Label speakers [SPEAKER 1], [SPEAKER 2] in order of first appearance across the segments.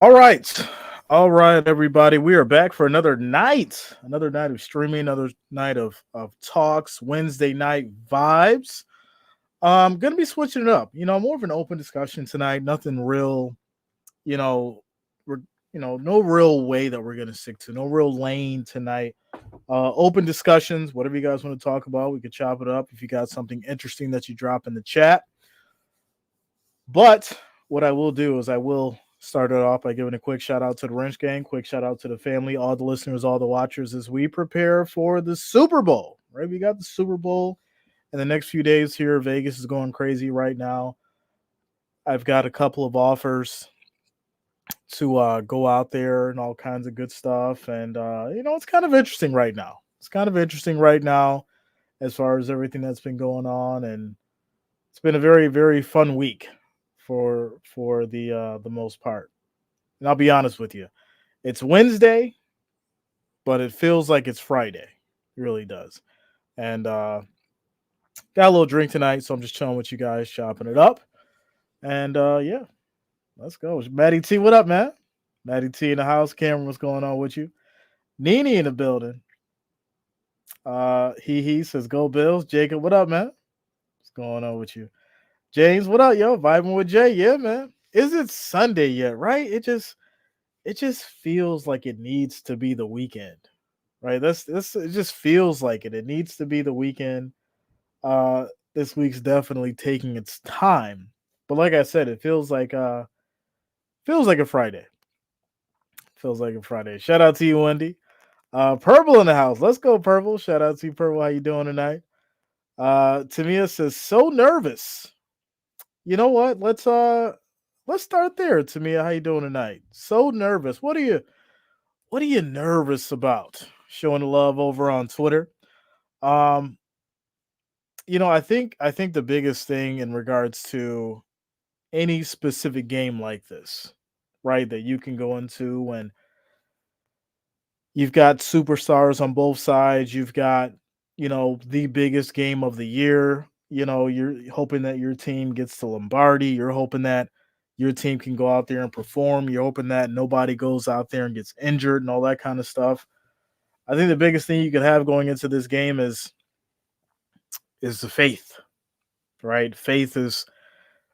[SPEAKER 1] All right. All right, everybody. We are back for another night of streaming, another night of talks, Wednesday night vibes. Gonna be switching it up. More of an open discussion tonight. Nothing real, you know, we're no real way that we're gonna stick to, no real lane tonight. Open discussions, whatever you guys want to talk about, we could chop it up if you got something interesting that you drop in the chat. But what I will do is I will start it off by giving a quick shout out to the Wrench Gang, quick shout out to the family, all the listeners, all the watchers as we prepare for the Super Bowl. Right, we got the Super Bowl in the next few days here. Vegas is going crazy right now. I've got a couple of offers to go out there and all kinds of good stuff, and it's kind of interesting right now. It's kind of interesting right now as far as everything that's been going on, and it's been a very very fun week for the most part. And I'll be honest with you, it's Wednesday, but it feels like it's Friday. It really does. And got a little drink tonight, so I'm just chilling with you guys, chopping it up. And yeah, let's go. Maddie T, what up, man? Maddie T in the house. Cameron, what's going on with you? Nene in the building. He says, "Go Bills." Jacob, what up, man? What's going on with you? James, what up, yo? Vibing with Jay, yeah, man. Is it Sunday yet? Right? It just feels like it needs to be the weekend, right? That's it. Just feels like it. It needs to be the weekend. Uh, this week's definitely taking its time, but like I said, it feels like a Friday. Feels like a Friday. Shout out to you, Wendy. Purple in the house. Let's go, Purple. Shout out to you, Purple. How you doing tonight? Tamia says so nervous. You know what? Let's start there, Tamia. How you doing tonight? So nervous. What are you nervous about? Showing the love over on Twitter. Um, I think the biggest thing in regards to any specific game like this, right, that you can go into when you've got superstars on both sides, you've got, the biggest game of the year. You're hoping that your team gets to Lombardi. You're hoping that your team can go out there and perform. You're hoping that nobody goes out there and gets injured and all that kind of stuff. I think the biggest thing you could have going into this game is the faith, right? Faith is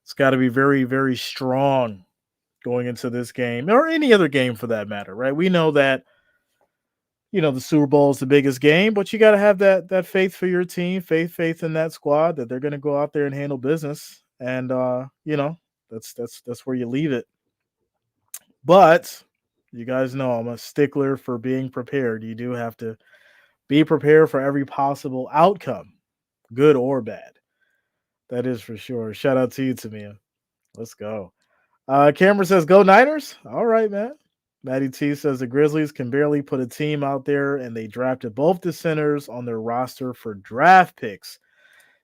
[SPEAKER 1] it's got to be very very strong going into this game or any other game for that matter, right? We know that the Super Bowl is the biggest game, but you got to have that faith for your team, faith in that squad that they're going to go out there and handle business, and that's where you leave it. But you guys know I'm a stickler for being prepared. You do have to be prepared for every possible outcome, good or bad. That is for sure. Shout out to you, Tamia. Let's go. Cameron says, "Go Niners." All right, man. Matty T says the Grizzlies can barely put a team out there, and they drafted both the centers on their roster for draft picks.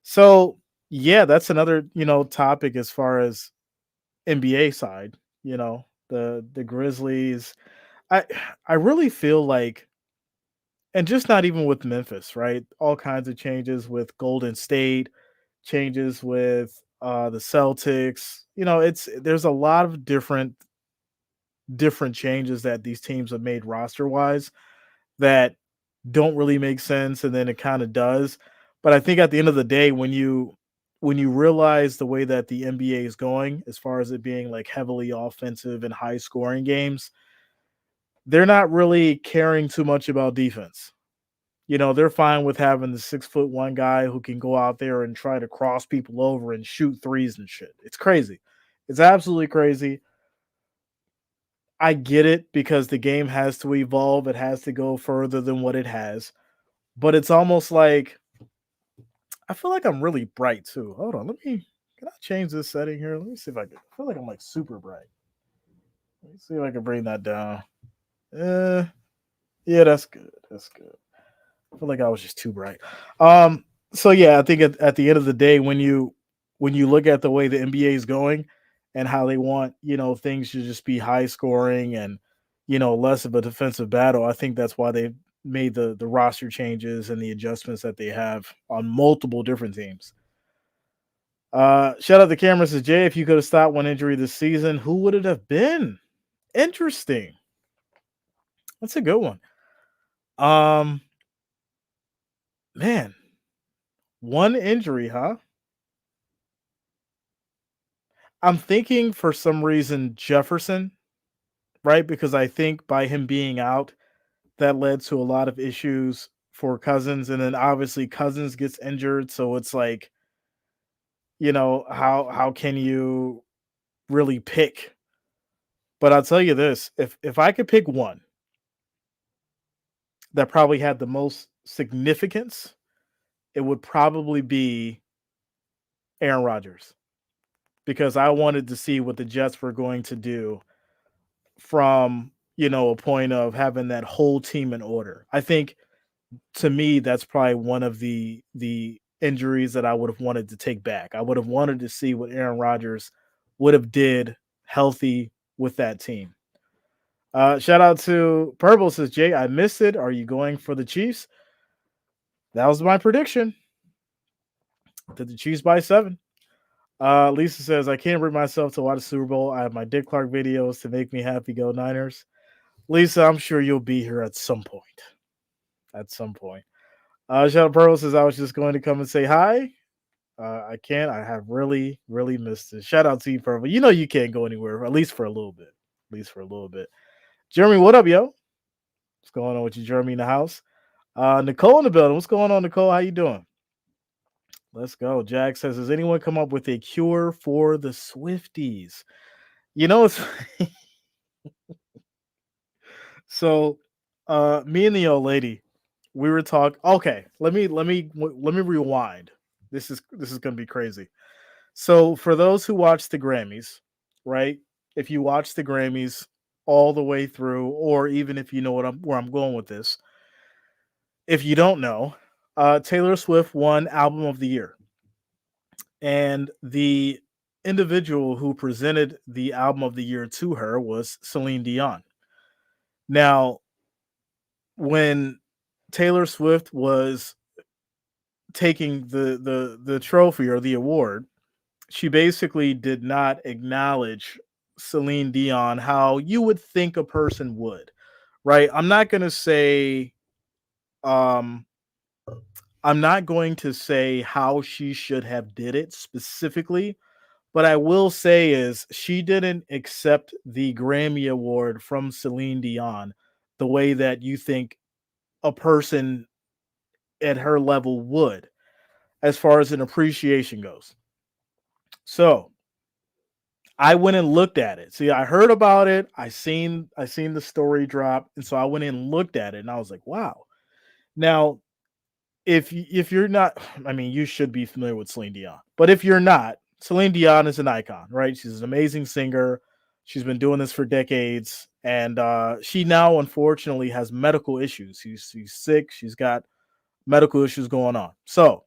[SPEAKER 1] So yeah, that's another topic as far as NBA side. The Grizzlies. I I really feel like, and just not even with Memphis, right? All kinds of changes with Golden State, changes with the Celtics. There's a lot of different changes that these teams have made roster wise that don't really make sense, and then it kind of does. But I think at the end of the day, when you realize the way that the NBA is going, as far as it being like heavily offensive and high scoring games, they're not really caring too much about defense. They're fine with having the 6'1" guy who can go out there and try to cross people over and shoot threes and shit. It's crazy. It's absolutely crazy. I get it because the game has to evolve. It has to go further than what it has. But it's almost like I feel like I'm really bright too. Hold on, can I change this setting here? Let me see if I can. I feel like I'm like super bright. Let me see if I can bring that down. Uh, yeah, that's good. That's good. I feel like I was just too bright. So yeah, I think at the end of the day, when you look at the way the NBA is going and how they want things to just be high scoring and less of a defensive battle, I think that's why they made the roster changes and the adjustments that they have on multiple different teams. Shout out to Cameron says Jay, if you could have stopped one injury this season, who would it have been? Interesting. That's a good one. Um, man, one injury, huh? I'm thinking for some reason Jefferson, right? Because I think by him being out, that led to a lot of issues for Cousins, and then obviously Cousins gets injured, so it's like, how can you really pick? But I'll tell you this, if I could pick one that probably had the most significance, it would probably be Aaron Rodgers, because I wanted to see what the Jets were going to do from, a point of having that whole team in order. I think, to me, that's probably one of the injuries that I would have wanted to take back. I would have wanted to see what Aaron Rodgers would have did healthy with that team. Shout out to Purple, says Jay, I missed it. Are you going for the Chiefs? That was my prediction. Did the Chiefs by 7? Lisa says, I can't bring myself to watch the Super Bowl. I have my Dick Clark videos to make me happy. Go Niners. Lisa, I'm sure you'll be here at some point. At some point. Shout out Pearl says, I was just going to come and say hi. I can't. I have really, really missed it. Shout out to you, Purple. You know you can't go anywhere, at least for a little bit. At least for a little bit. Jeremy, what up, yo? What's going on with you, Jeremy, in the house? Nicole in the building. What's going on, Nicole? How you doing? Let's go. Jack says, has anyone come up with a cure for the Swifties? It's so me and the old lady, we were talking. Okay, let me rewind. This is gonna be crazy. So for those who watch the Grammys, right? If you watch the Grammys all the way through, or even if you know where I'm going with this, if you don't know, Taylor Swift won Album of the Year, and the individual who presented the Album of the Year to her was Celine Dion. Now, when Taylor Swift was taking the trophy or the award, she basically did not acknowledge Celine Dion how you would think a person would, right? Um I'm not going to say how she should have did it specifically, but I will say is she didn't accept the Grammy award from Celine Dion the way that you think a person at her level would, as far as an appreciation goes. So I went and looked at it. See, I heard about it. I seen the story drop, and so I went and looked at it, and I was like, wow. Now, if you're not, I mean, you should be familiar with Celine Dion, but if you're not, Celine Dion is an icon, right? She's an amazing singer. She's been doing this for decades, and she now unfortunately has medical issues. She's sick. She's got medical issues going on. So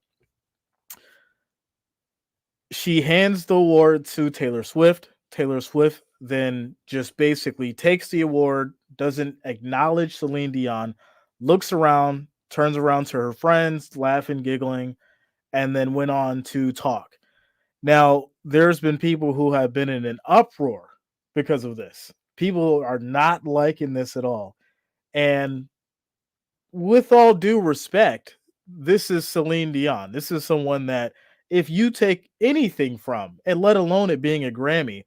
[SPEAKER 1] she hands the award to Taylor Swift. Taylor Swift then just basically takes the award, doesn't acknowledge Celine Dion, looks around, turns around to her friends, laughing, giggling, and then went on to talk. Now, there's been people who have been in an uproar because of this. People are not liking this at all. And with all due respect, this is Celine Dion. This is someone that if you take anything from, and let alone it being a Grammy,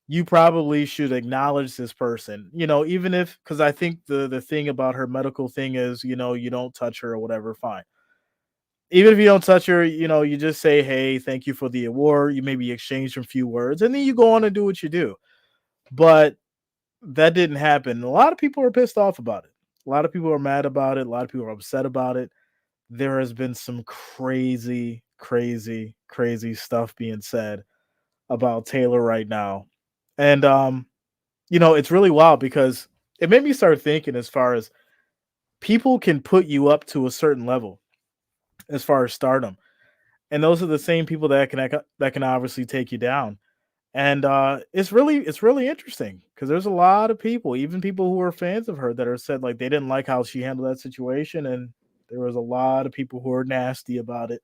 [SPEAKER 1] you probably should acknowledge this person. Even if, because I think the thing about her medical thing is, you don't touch her or whatever, fine. Even if you don't touch her, you just say, hey, thank you for the award. You maybe exchange a few words, and then you go on and do what you do. But that didn't happen. A lot of people are pissed off about it. A lot of people are mad about it. A lot of people are upset about it. There has been some crazy, crazy, crazy stuff being said about Taylor right now. And it's really wild because it made me start thinking as far as people can put you up to a certain level as far as stardom. And those are the same people that can obviously take you down. And it's really interesting because there's a lot of people, even people who are fans of her, that are said like they didn't like how she handled that situation, and there was a lot of people who are nasty about it.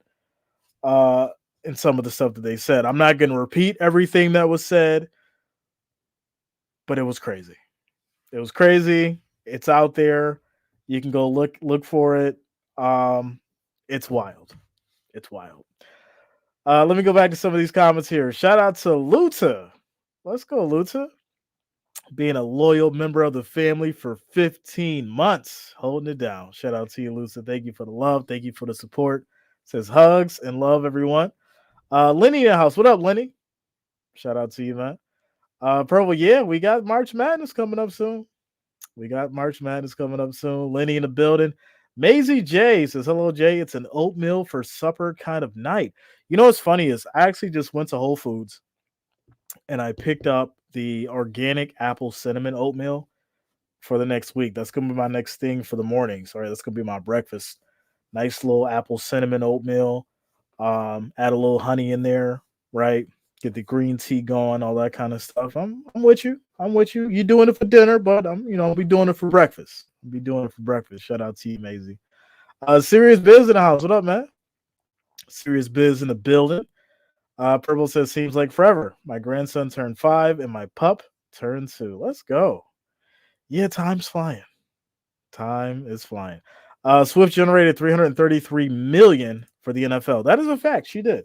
[SPEAKER 1] Uh, and some of the stuff that they said, I'm not going to repeat everything that was said, but it was crazy. It was crazy. It's out there. You can go look for it. Um, it's wild. It's wild. Let me go back to some of these comments here. Shout out to Luta. Let's go, Luta. Being a loyal member of the family for 15 months, holding it down. Shout out to you, Luta. Thank you for the love. Thank you for the support. Says hugs and love, everyone. Lenny in the house. What up, Lenny? Shout out to you, man. Purple, yeah, we got March Madness coming up soon. Lenny in the building. Maisie J says, hello, Jay. It's an oatmeal for supper kind of night. You know what's funny is I actually just went to Whole Foods and I picked up the organic apple cinnamon oatmeal for the next week. That's gonna be my next thing for the mornings. All right, that's gonna be my breakfast. Nice little apple cinnamon oatmeal. Add a little honey in there, right? Get the green tea going, all that kind of stuff. I'm with you. I'm with you. You're doing it for dinner, but I'll be doing it for breakfast. I'll be doing it for breakfast. Shout out to you, Maisie. Serious Biz in the house. What up, man? Serious Biz in the building. Purple says, seems like forever. My grandson turned 5 and my pup turned 2. Let's go. Yeah, time's flying. Time is flying. Swift generated 333 million for the NFL. That is a fact. She did.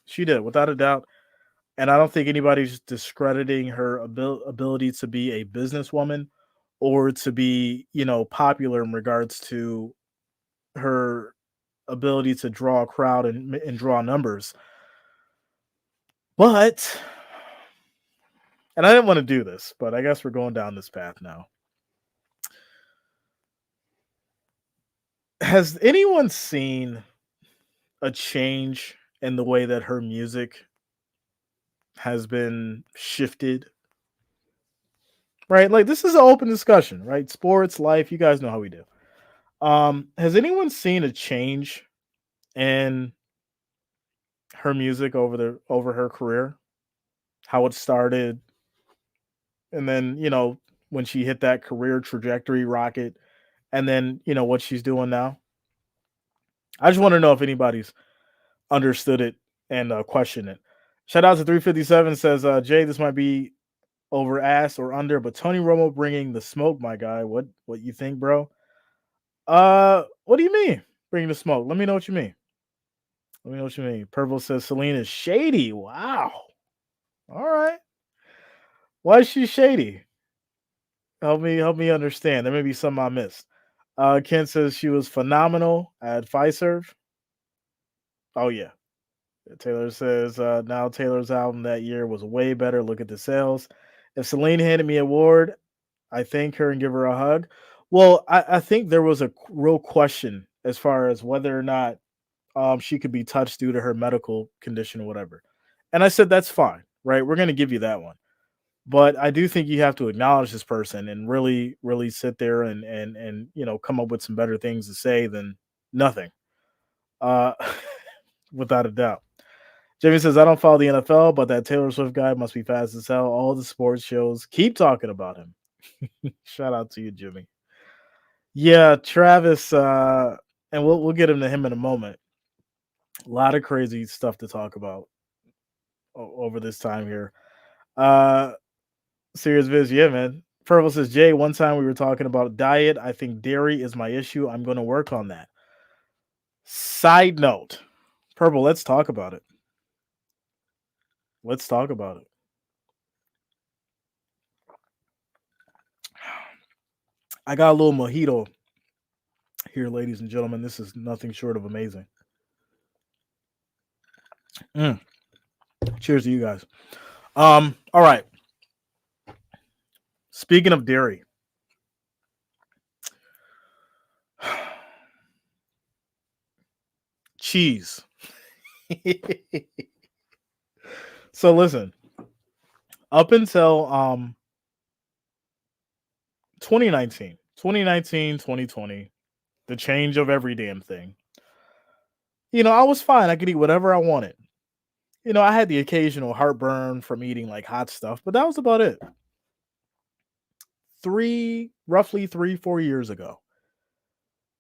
[SPEAKER 1] She did, without a doubt. And I don't think anybody's discrediting her ability to be a businesswoman or to be, popular in regards to her ability to draw a crowd and draw numbers. But, and I didn't want to do this, but I guess we're going down this path now. Has anyone seen a change in the way that her music has been shifted? Right? Like, this is an open discussion, right? Sports, life, you guys know how we do. Has anyone seen a change in her music over her career? How it started, and then, when she hit that career trajectory rocket, and then, what she's doing now? I just want to know if anybody's understood it and questioned it. Shout out to 357 says, Jay, this might be over ass or under, but Tony Romo bringing the smoke, my guy. What you think, bro? What do you mean bringing the smoke? Let me know what you mean. Purple says Celine is shady. Wow. All right. Why is she shady? Help me understand. There may be something I missed. Ken says she was phenomenal at Fiserv. Oh yeah. Taylor says now Taylor's album that year was way better. Look at the sales. If Celine handed me an award, I thank her and give her a hug. Well, I think there was a real question as far as whether or not she could be touched due to her medical condition or whatever. And I said, that's fine, right? We're going to give you that one. But I do think you have to acknowledge this person and really, really sit there and come up with some better things to say than nothing. Uh, without a doubt. Jimmy says, I don't follow the NFL, but that Taylor Swift guy must be fast as hell. All the sports shows keep talking about him. Shout out to you, Jimmy. Yeah, Travis, and we'll get into him in a moment. A lot of crazy stuff to talk about over this time here. Serious Viz, yeah, man. Purple says, Jay, one time we were talking about diet. I think dairy is my issue. I'm going to work on that. Side note, Purple, let's talk about it. Let's talk about it. I got a little mojito here, ladies and gentlemen. This is nothing short of amazing. Cheers to you guys. All right. Speaking of dairy, cheese. So listen, up until 2019, 2020, the change of every damn thing. I was fine. I could eat whatever I wanted. I had the occasional heartburn from eating like hot stuff, but that was about it. Roughly 3-4 years ago.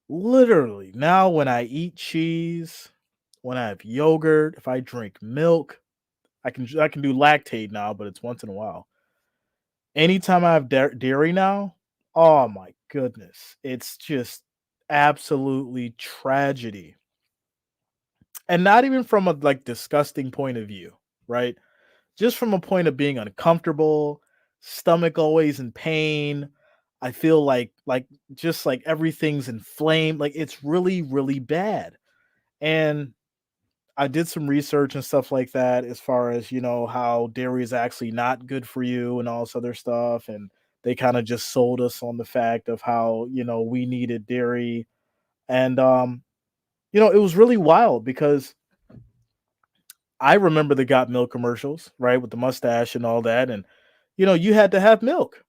[SPEAKER 1] Literally, now when I eat cheese, when I have yogurt, if I drink milk, I can do lactate now, but it's once in a while. Anytime I have dairy now, oh my goodness, it's just absolutely tragedy. And not even from a like disgusting point of view, right? Just from a point of being uncomfortable, stomach always in pain. I feel like just like everything's inflamed. Like it's really, really bad. And I did some research and stuff like that as far as, how dairy is actually not good for you and all this other stuff. And they kind of just sold us on the fact of how, we needed dairy. And it was really wild because I remember the Got Milk commercials, right, with the mustache and all that, and, you had to have milk.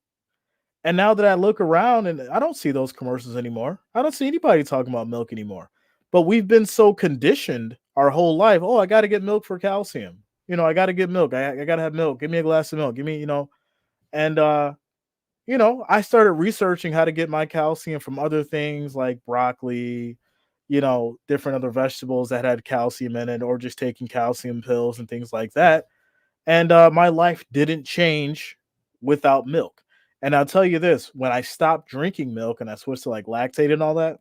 [SPEAKER 1] And now that I look around and I don't see those commercials anymore. I don't see anybody talking about milk anymore. But we've been so conditioned our whole life, "Oh, I gotta get milk for calcium." I gotta get milk. I gotta have milk. Give me a glass of milk. Give me, and, I started researching how to get my calcium from other things like broccoli, different other vegetables that had calcium in it, or just taking calcium pills and things like that. And my life didn't change without milk. And I'll tell you this: when I stopped drinking milk and I switched to like lactate and all that,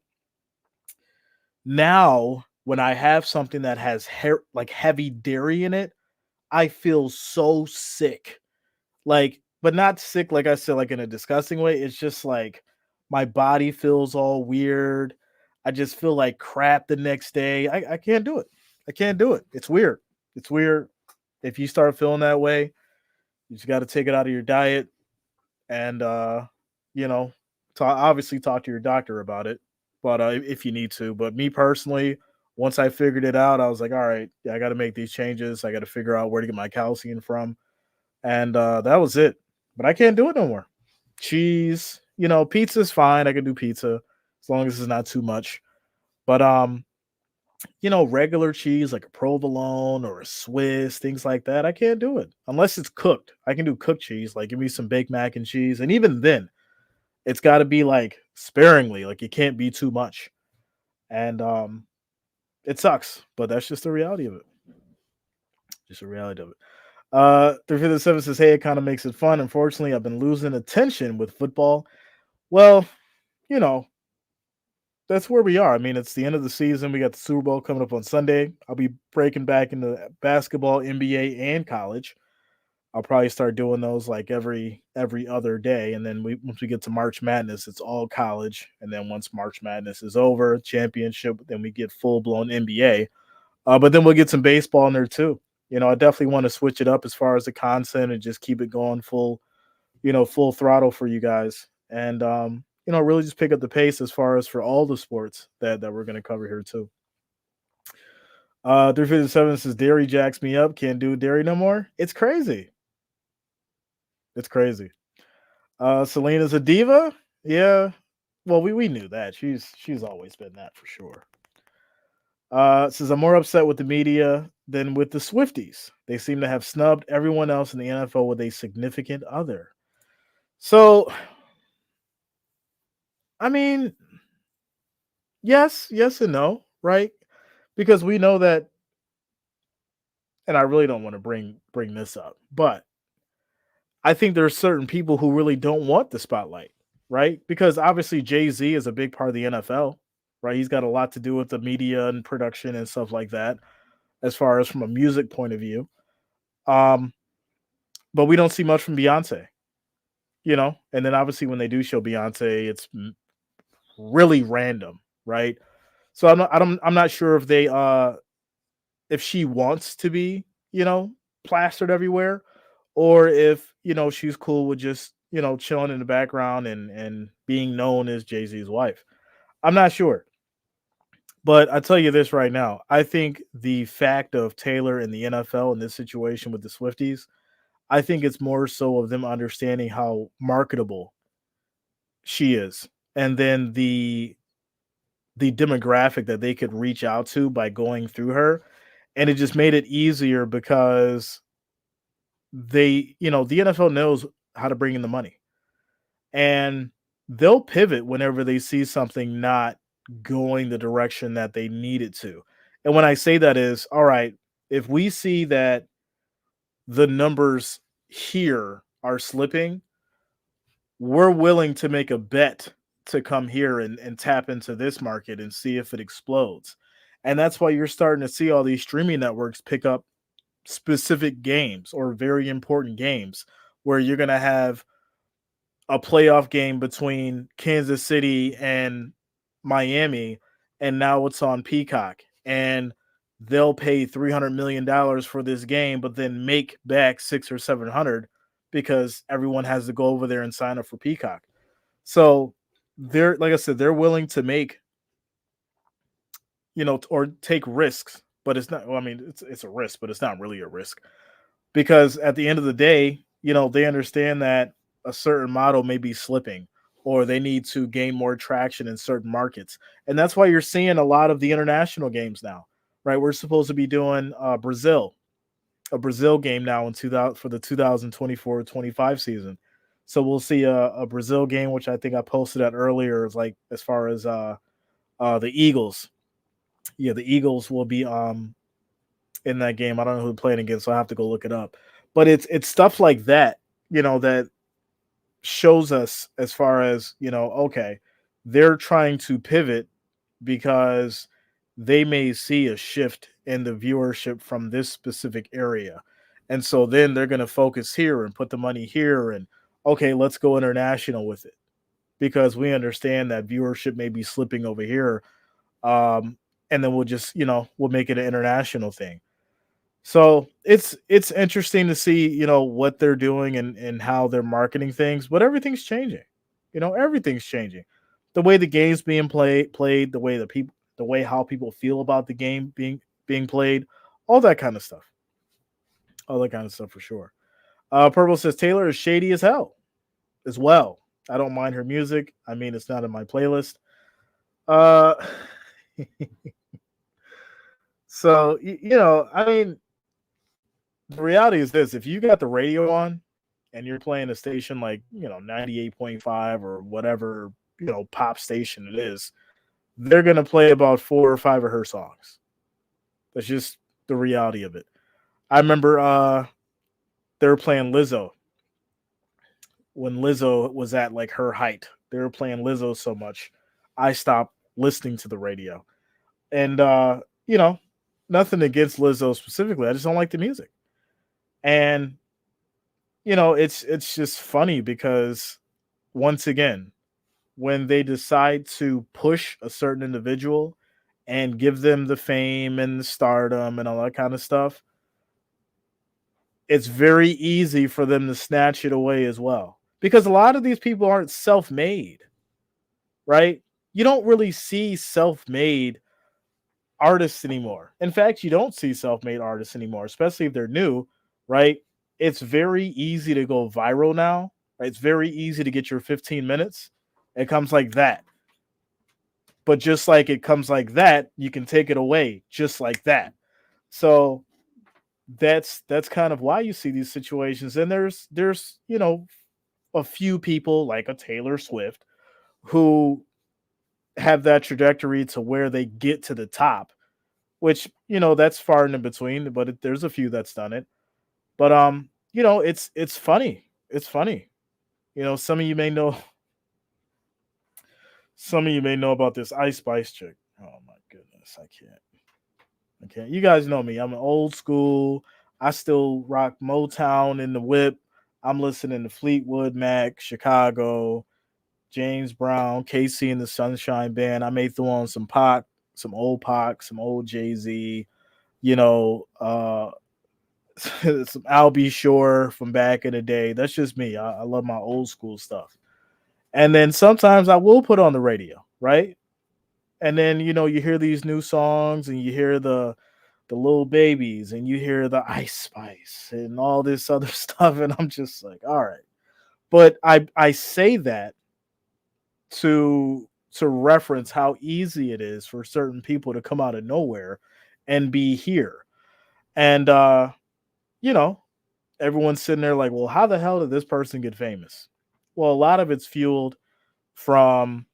[SPEAKER 1] now when I have something that has like heavy dairy in it, I feel so sick. Like, but not sick, like I said, like in a disgusting way. It's just like my body feels all weird. I just feel like crap the next day. I can't do it. I can't do it. It's weird. It's weird. If you start feeling that way, you just got to take it out of your diet and, you know, obviously talk to your doctor about it. But if you need to, but me personally, once I figured it out, I was like, all right, yeah, I got to make these changes. I got to figure out where to get my calcium from, and that was it. But I can't do it no more. Cheese, pizza's fine. I can do pizza as long as it's not too much. But regular cheese like a provolone or a Swiss, things like that, I can't do it unless it's cooked. I can do cooked cheese, like give me some baked mac and cheese, and even then, it's got to be like sparingly, like it can't be too much. And it sucks, but that's just the reality of it. Just the reality of it. 357 says, "Hey, it kind of makes it fun. Unfortunately, I've been losing attention with football." Well, you know, that's where we are. I mean, it's the end of the season. We got the Super Bowl coming up on Sunday. I'll be breaking back into basketball, NBA, and college. I'll probably start doing those like every other day, and then once we get to March Madness, it's all college. And then once March Madness is over, championship, then we get full blown NBA. But then we'll get some baseball in there too. I definitely want to switch it up as far as the content and just keep it going full throttle for you guys. And really just pick up the pace as far as for all the sports that we're going to cover here too. 357 says dairy jacks me up. Can't do dairy no more. It's crazy. It's crazy. Selena's a diva. Yeah. Well, we knew that. She's always been that for sure. Says I'm more upset with the media than with the Swifties. They seem to have snubbed everyone else in the NFL with a significant other. So, I mean, yes and no, right? Because we know that, and I really don't want to bring this up, but I think there are certain people who really don't want the spotlight, right? Because obviously Jay-Z is a big part of the NFL, right? He's got a lot to do with the media and production and stuff like that, as far as from a music point of view. Um, but we don't see much from Beyonce, and then obviously when they do show Beyonce, it's really random, right? So I'm not sure if she wants to be, plastered everywhere, or if, she's cool with just, chilling in the background and being known as Jay-Z's wife. I'm not sure. But I tell you this right now, I think the fact of Taylor in the NFL in this situation with the Swifties, I think it's more so of them understanding how marketable she is, and then the demographic that they could reach out to by going through her, and it just made it easier because the NFL knows how to bring in the money, and they'll pivot whenever they see something not going the direction that they need it to. And when I say that is, all right, if we see that the numbers here are slipping, we're willing to make a bet to come here and tap into this market and see if it explodes. And that's why you're starting to see all these streaming networks pick up specific games or very important games where you're going to have a playoff game between Kansas City and Miami, and now it's on Peacock. And they'll pay $300 million for this game, but then make back 600 or 700 because everyone has to go over there and sign up for Peacock. So they're like I said, they're willing to make or take risks, but it's not. Well, I mean, it's a risk, but it's not really a risk because at the end of the day, they understand that a certain model may be slipping or they need to gain more traction in certain markets. And that's why you're seeing a lot of the international games now, right? We're supposed to be doing a Brazil game now in 2000 for the 2024-25 season. So we'll see a Brazil game, which I think I posted that earlier, is like as far as the Eagles. Yeah, the Eagles will be in that game. I don't know who they're playing against, so I have to go look it up. But it's stuff like that, that shows us as far as, okay, they're trying to pivot because they may see a shift in the viewership from this specific area. And so then they're going to focus here and put the money here and okay, let's go international with it because we understand that viewership may be slipping over here. Um, and then we'll just, we'll make it an international thing. So it's interesting to see, what they're doing and how they're marketing things, but everything's changing. Everything's changing. The way the game's being played, the way how people feel about the game being played, all that kind of stuff. All that kind of stuff for sure. Purple says Taylor is shady as hell as well. I don't mind her music. I mean, it's not in my playlist. Uh, so I mean, the reality is this: if you got the radio on and you're playing a station like 98.5 or whatever pop station it is, they're gonna play about 4 or 5 of her songs. That's just the reality of it. I remember they were playing Lizzo when Lizzo was at like her height. They were playing Lizzo so much, I stopped listening to the radio. And nothing against Lizzo specifically. I just don't like the music. And it's just funny because once again, when they decide to push a certain individual and give them the fame and the stardom and all that kind of stuff, it's very easy for them to snatch it away as well. Because a lot of these people aren't self-made, right? You don't really see self-made artists anymore. In fact, you don't see self-made artists anymore, especially if they're new, right? It's very easy to go viral now. Right? It's very easy to get your 15 minutes. It comes like that. But just like it comes like that, you can take it away just like that. So that's kind of why you see these situations. And there's a few people like a Taylor Swift who have that trajectory to where they get to the top, which that's far and in between, but there's a few that's done it. But it's funny. It's funny. Some of you may know. Some of you may know about this Ice Spice chick. Oh my goodness, I can't. I can't. You guys know me. I'm an old school. I still rock Motown in the whip. I'm listening to Fleetwood Mac, Chicago, James Brown, Casey and the Sunshine Band. I may throw on some Pac, some old Jay-Z, some Al B. Shore from back in the day. That's just me. I love my old school stuff. And then sometimes I will put on the radio, right? And then you hear these new songs and you hear the little babies and you hear the Ice Spice and all this other stuff, and I'm just like, all right. But I say that to reference how easy it is for certain people to come out of nowhere and be here. And you know, everyone's sitting there like, well, how the hell did this person get famous? Well, a lot of it's fueled from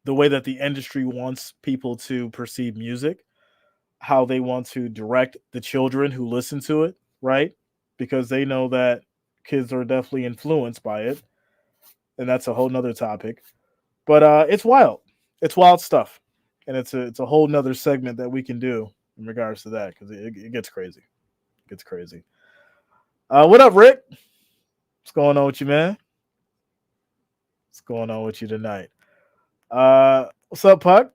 [SPEAKER 1] the way that the industry wants people to perceive music, how they want to direct the children who listen to it, right? Because they know that kids are definitely influenced by it. and that's a whole nother topic. But it's wild. It's wild stuff, and it's a whole nother segment that we can do in regards to that because it gets crazy. It gets crazy. What up, Rick? What's going on with you, man? What's going on with you tonight? What's up, Puck?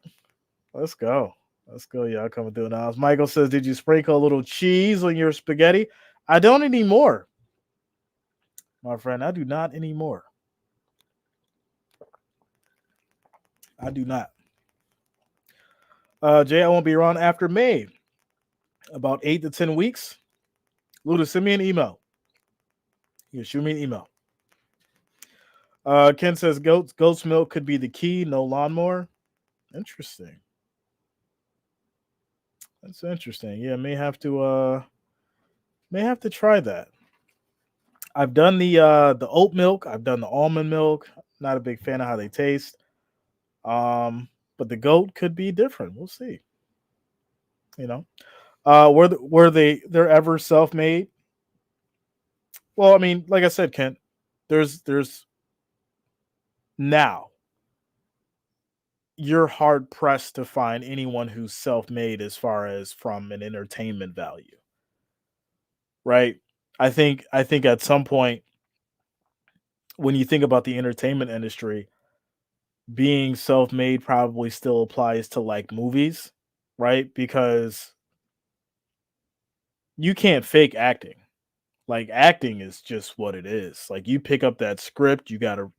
[SPEAKER 1] Let's go. Let's go, y'all coming through now. Michael says, "Did you sprinkle a little cheese on your spaghetti?" I don't anymore, my friend. I do not anymore. I do not. Jay, I won't be around after May, about 8 to 10 weeks. Luda, send me an email. You shoot me an email. Ken says goat's milk could be the key. No lawnmower. Interesting. That's interesting. Yeah, may have to try that. I've done the oat milk. I've done the almond milk. Not a big fan of how they taste. But the goat could be different. We'll see. You know, were they're ever self made? Well, I mean, like I said, Kent, there's now you're hard pressed to find anyone who's self made as far as from an entertainment value, right? I think at some point when you think about the entertainment industry, being self made probably still applies to like movies, right? Because you can't fake acting. Like acting is just what it is. Like you pick up that script, you gotta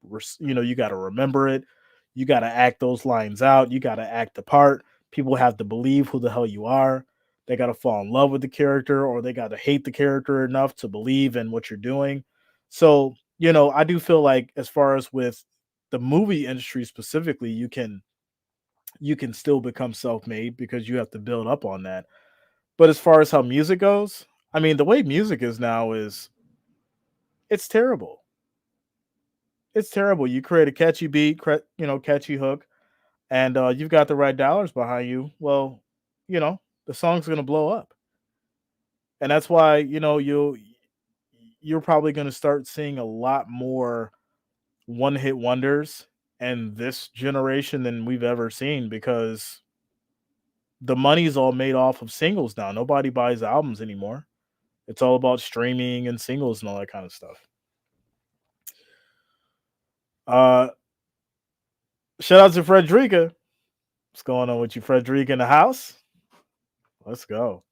[SPEAKER 1] remember it. You gotta act those lines out. You gotta act the part. People have to believe who the hell you are. They gotta fall in love with the character, or they gotta hate the character enough to believe in what you're doing. So I do feel like as far as with the movie industry specifically, you can still become self-made because you have to build up on that. But as far as how music goes, I mean, the way music is now is it's terrible. It's terrible. You create a catchy beat, catchy hook, and you've got the right dollars behind you. Well, the song's gonna blow up, and that's why you're probably gonna start seeing a lot more one-hit wonders in this generation than we've ever seen because the money's all made off of singles now. Nobody buys albums anymore. It's all about streaming and singles and all that kind of stuff. Uh, Shout out to Frederica. What's going on with you, Frederica, in the house? Let's go.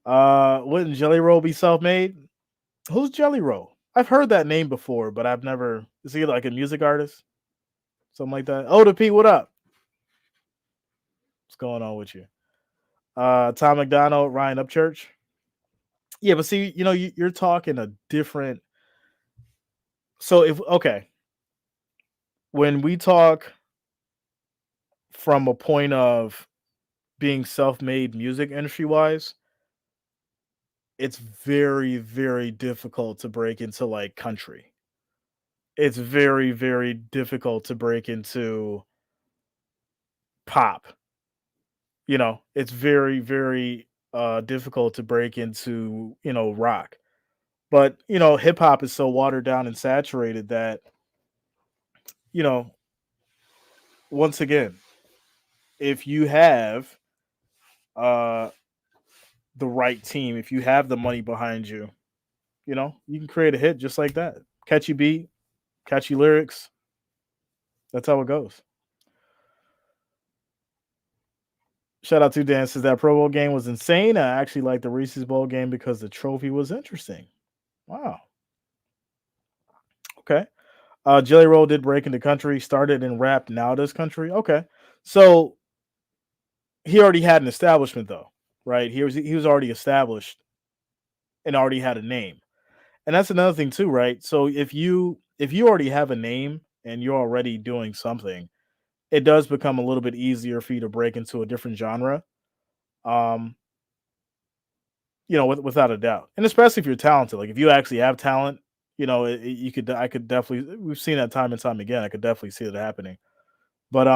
[SPEAKER 1] Wouldn't Jelly Roll be self-made? Who's Jelly Roll? I've heard that name before, but I've never. Is he like a music artist? Something like that. Oh, the P, what up? What's going on with you? Tom McDonald, Ryan Upchurch. Yeah, but see, you're talking a different. So if okay, when we talk from a point of being self-made music industry wise, it's very, very difficult to break into like country. It's very, very difficult to break into pop. It's very, very difficult to break into, rock. But, hip hop is so watered down and saturated that, you know, once again, if you have uh the right team, if you have the money behind you, you can create a hit just like that. Catchy beat, catchy lyrics. That's how it goes. Shout out to Dan says that Pro Bowl game was insane. I actually liked the Reese's Bowl game because the trophy was interesting. Wow. Okay. Jelly Roll did break into country, started in rap, now does country. Okay. So he already had an establishment though, right? He was already established and already had a name. And that's another thing too, right? So if you already have a name and you're already doing something, it does become a little bit easier for you to break into a different genre. Um, without a doubt, and especially if you're talented. Like if you actually have talent, you could. I could definitely. We've seen that time and time again. I could definitely see it happening. But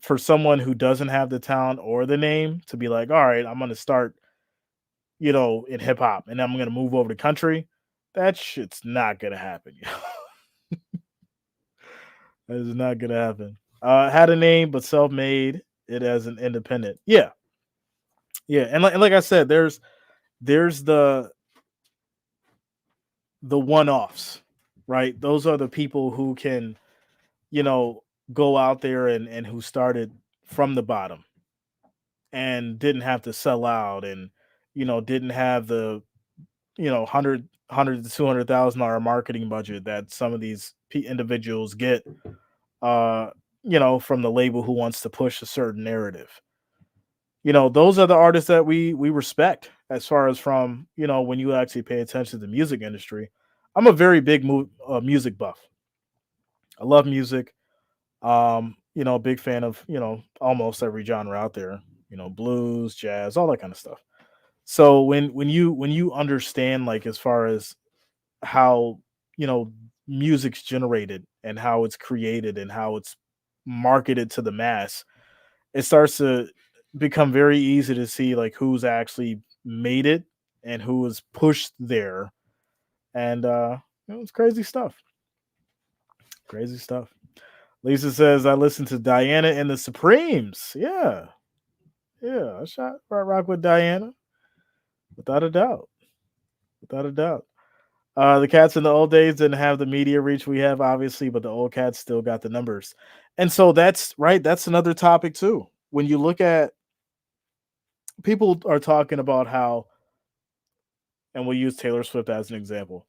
[SPEAKER 1] for someone who doesn't have the talent or the name to be like, all right, I'm going to start, in hip hop, and I'm going to move over to country. That shit's not going to happen. That is not gonna happen. Had a name, but self-made it as an independent. Yeah, yeah, and like I said, there's the one-offs, right? Those are the people who can, you know, go out there and who started from the bottom and didn't have to sell out and didn't have the 100 to $200,000 marketing budget that some of these individuals get uh from the label who wants to push a certain narrative. Those are the artists that we respect as far as from when you actually pay attention to the music industry. I'm a very big music buff. I love music. Big fan of almost every genre out there. Blues, jazz, all that kind of stuff. So when you understand, like, as far as how you know music's generated and how it's created and how it's marketed to the mass, it starts to become very easy to see like who's actually made it and who was pushed there. And it's crazy stuff. Crazy stuff. Lisa says I listened to Diana and the Supremes. Yeah, yeah, I shot right rock with Diana, without a doubt. Without a doubt. The cats in the old days didn't have the media reach we have, obviously, but the old cats still got the numbers. And so that's right. That's another topic too. When you look at, people are talking about how, and we'll use Taylor Swift as an example.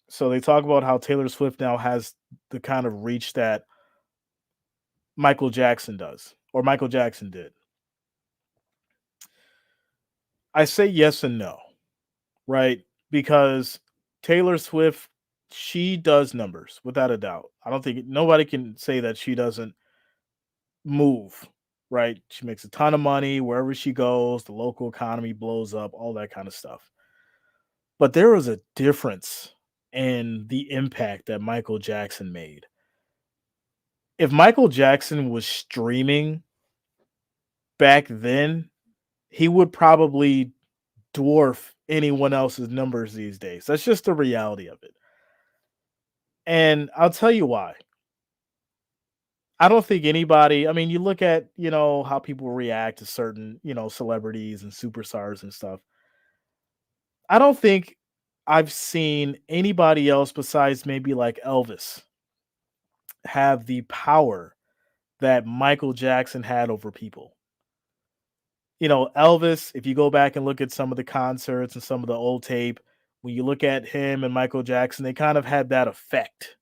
[SPEAKER 1] So they talk about how Taylor Swift now has the kind of reach that Michael Jackson does, or Michael Jackson did. I say yes and no, right? Because Taylor Swift, she does numbers without a doubt. I don't think nobody can say that she doesn't move, right? She makes a ton of money wherever she goes, the local economy blows up, all that kind of stuff. But there was a difference in the impact that Michael Jackson made. If Michael Jackson was streaming back then, he would probably dwarf anyone else's numbers these days. That's just the reality of it. And I'll tell you why. I don't think anybody, I mean, you look at, how people react to certain, celebrities and superstars and stuff. I don't think I've seen anybody else besides maybe like Elvis have the power that Michael Jackson had over people. Elvis, if you go back and look at some of the concerts and some of the old tape, when you look at him and Michael Jackson, they kind of had that effect,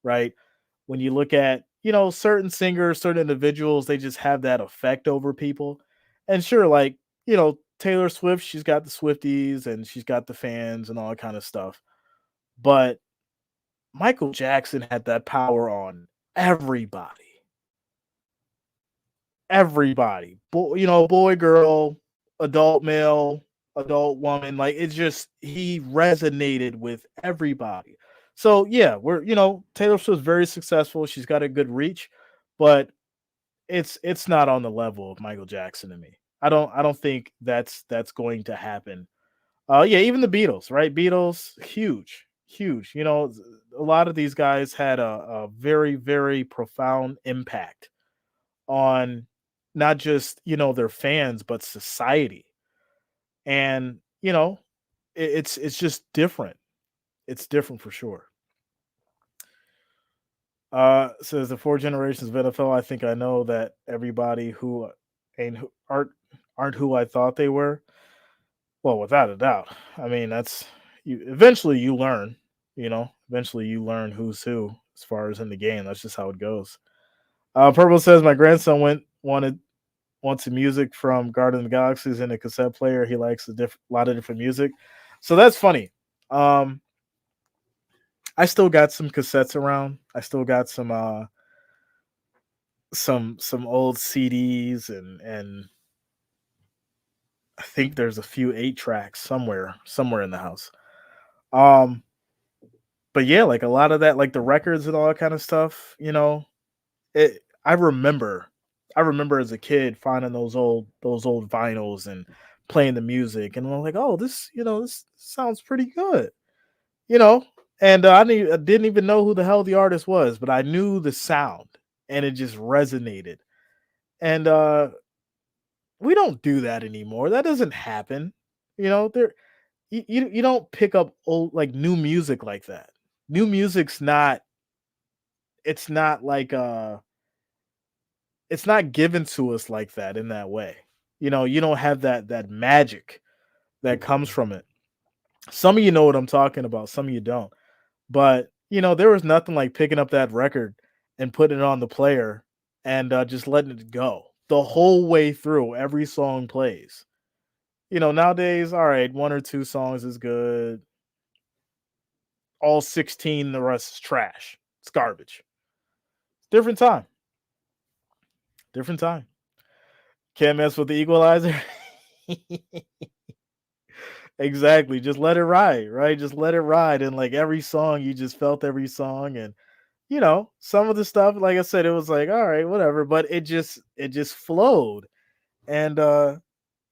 [SPEAKER 1] right? When you look at, certain singers, certain individuals, they just have that effect over people. And sure, like, Taylor Swift, she's got the Swifties and she's got the fans and all that kind of stuff. But Michael Jackson had that power on everybody. Everybody. Boy, girl, adult male, adult woman. Like, it's just, he resonated with everybody. So yeah, Taylor Swift's very successful. She's got a good reach, but it's not on the level of Michael Jackson to me. I don't think that's going to happen. Yeah, even the Beatles, right? Beatles, huge, huge. A lot of these guys had a very, very profound impact on not just their fans, but society. And it's just different. It's different for sure. Says the four generations of NFL. I think I know that everybody who ain't who aren't who I thought they were. Well, without a doubt. I mean, that's you. Eventually, you learn. Eventually you learn who's who as far as in the game. That's just how it goes. Purple says my grandson wants some music from Garden of the Galaxies in a cassette player. He likes lot of different music. So that's funny. Um, I still got some cassettes around. I still got some old CDs and I think there's a few 8 tracks somewhere in the house. Um, but yeah, like a lot of that, like the records and all that kind of stuff, it I remember as a kid finding those old vinyls and playing the music and I'm like, "Oh, this sounds pretty good." You know? And I didn't even know who the hell the artist was, but I knew the sound, and it just resonated. And we don't do that anymore. That doesn't happen. There you don't pick up old like new music like that. New music's not it's not like it's not given to us like that in that way. You don't have that magic that comes from it. Some of you know what I'm talking about, some of you don't. But, there was nothing like picking up that record and putting it on the player and just letting it go the whole way through. Every song plays. Nowadays, all right, one or two songs is good. All 16, the rest is trash. It's garbage. Different time. Different time. Can't mess with the equalizer. Exactly. Just let it ride, right? Just let it ride. And like every song, you just felt every song. And some of the stuff, like I said, it was like, all right, whatever. But it just flowed. And at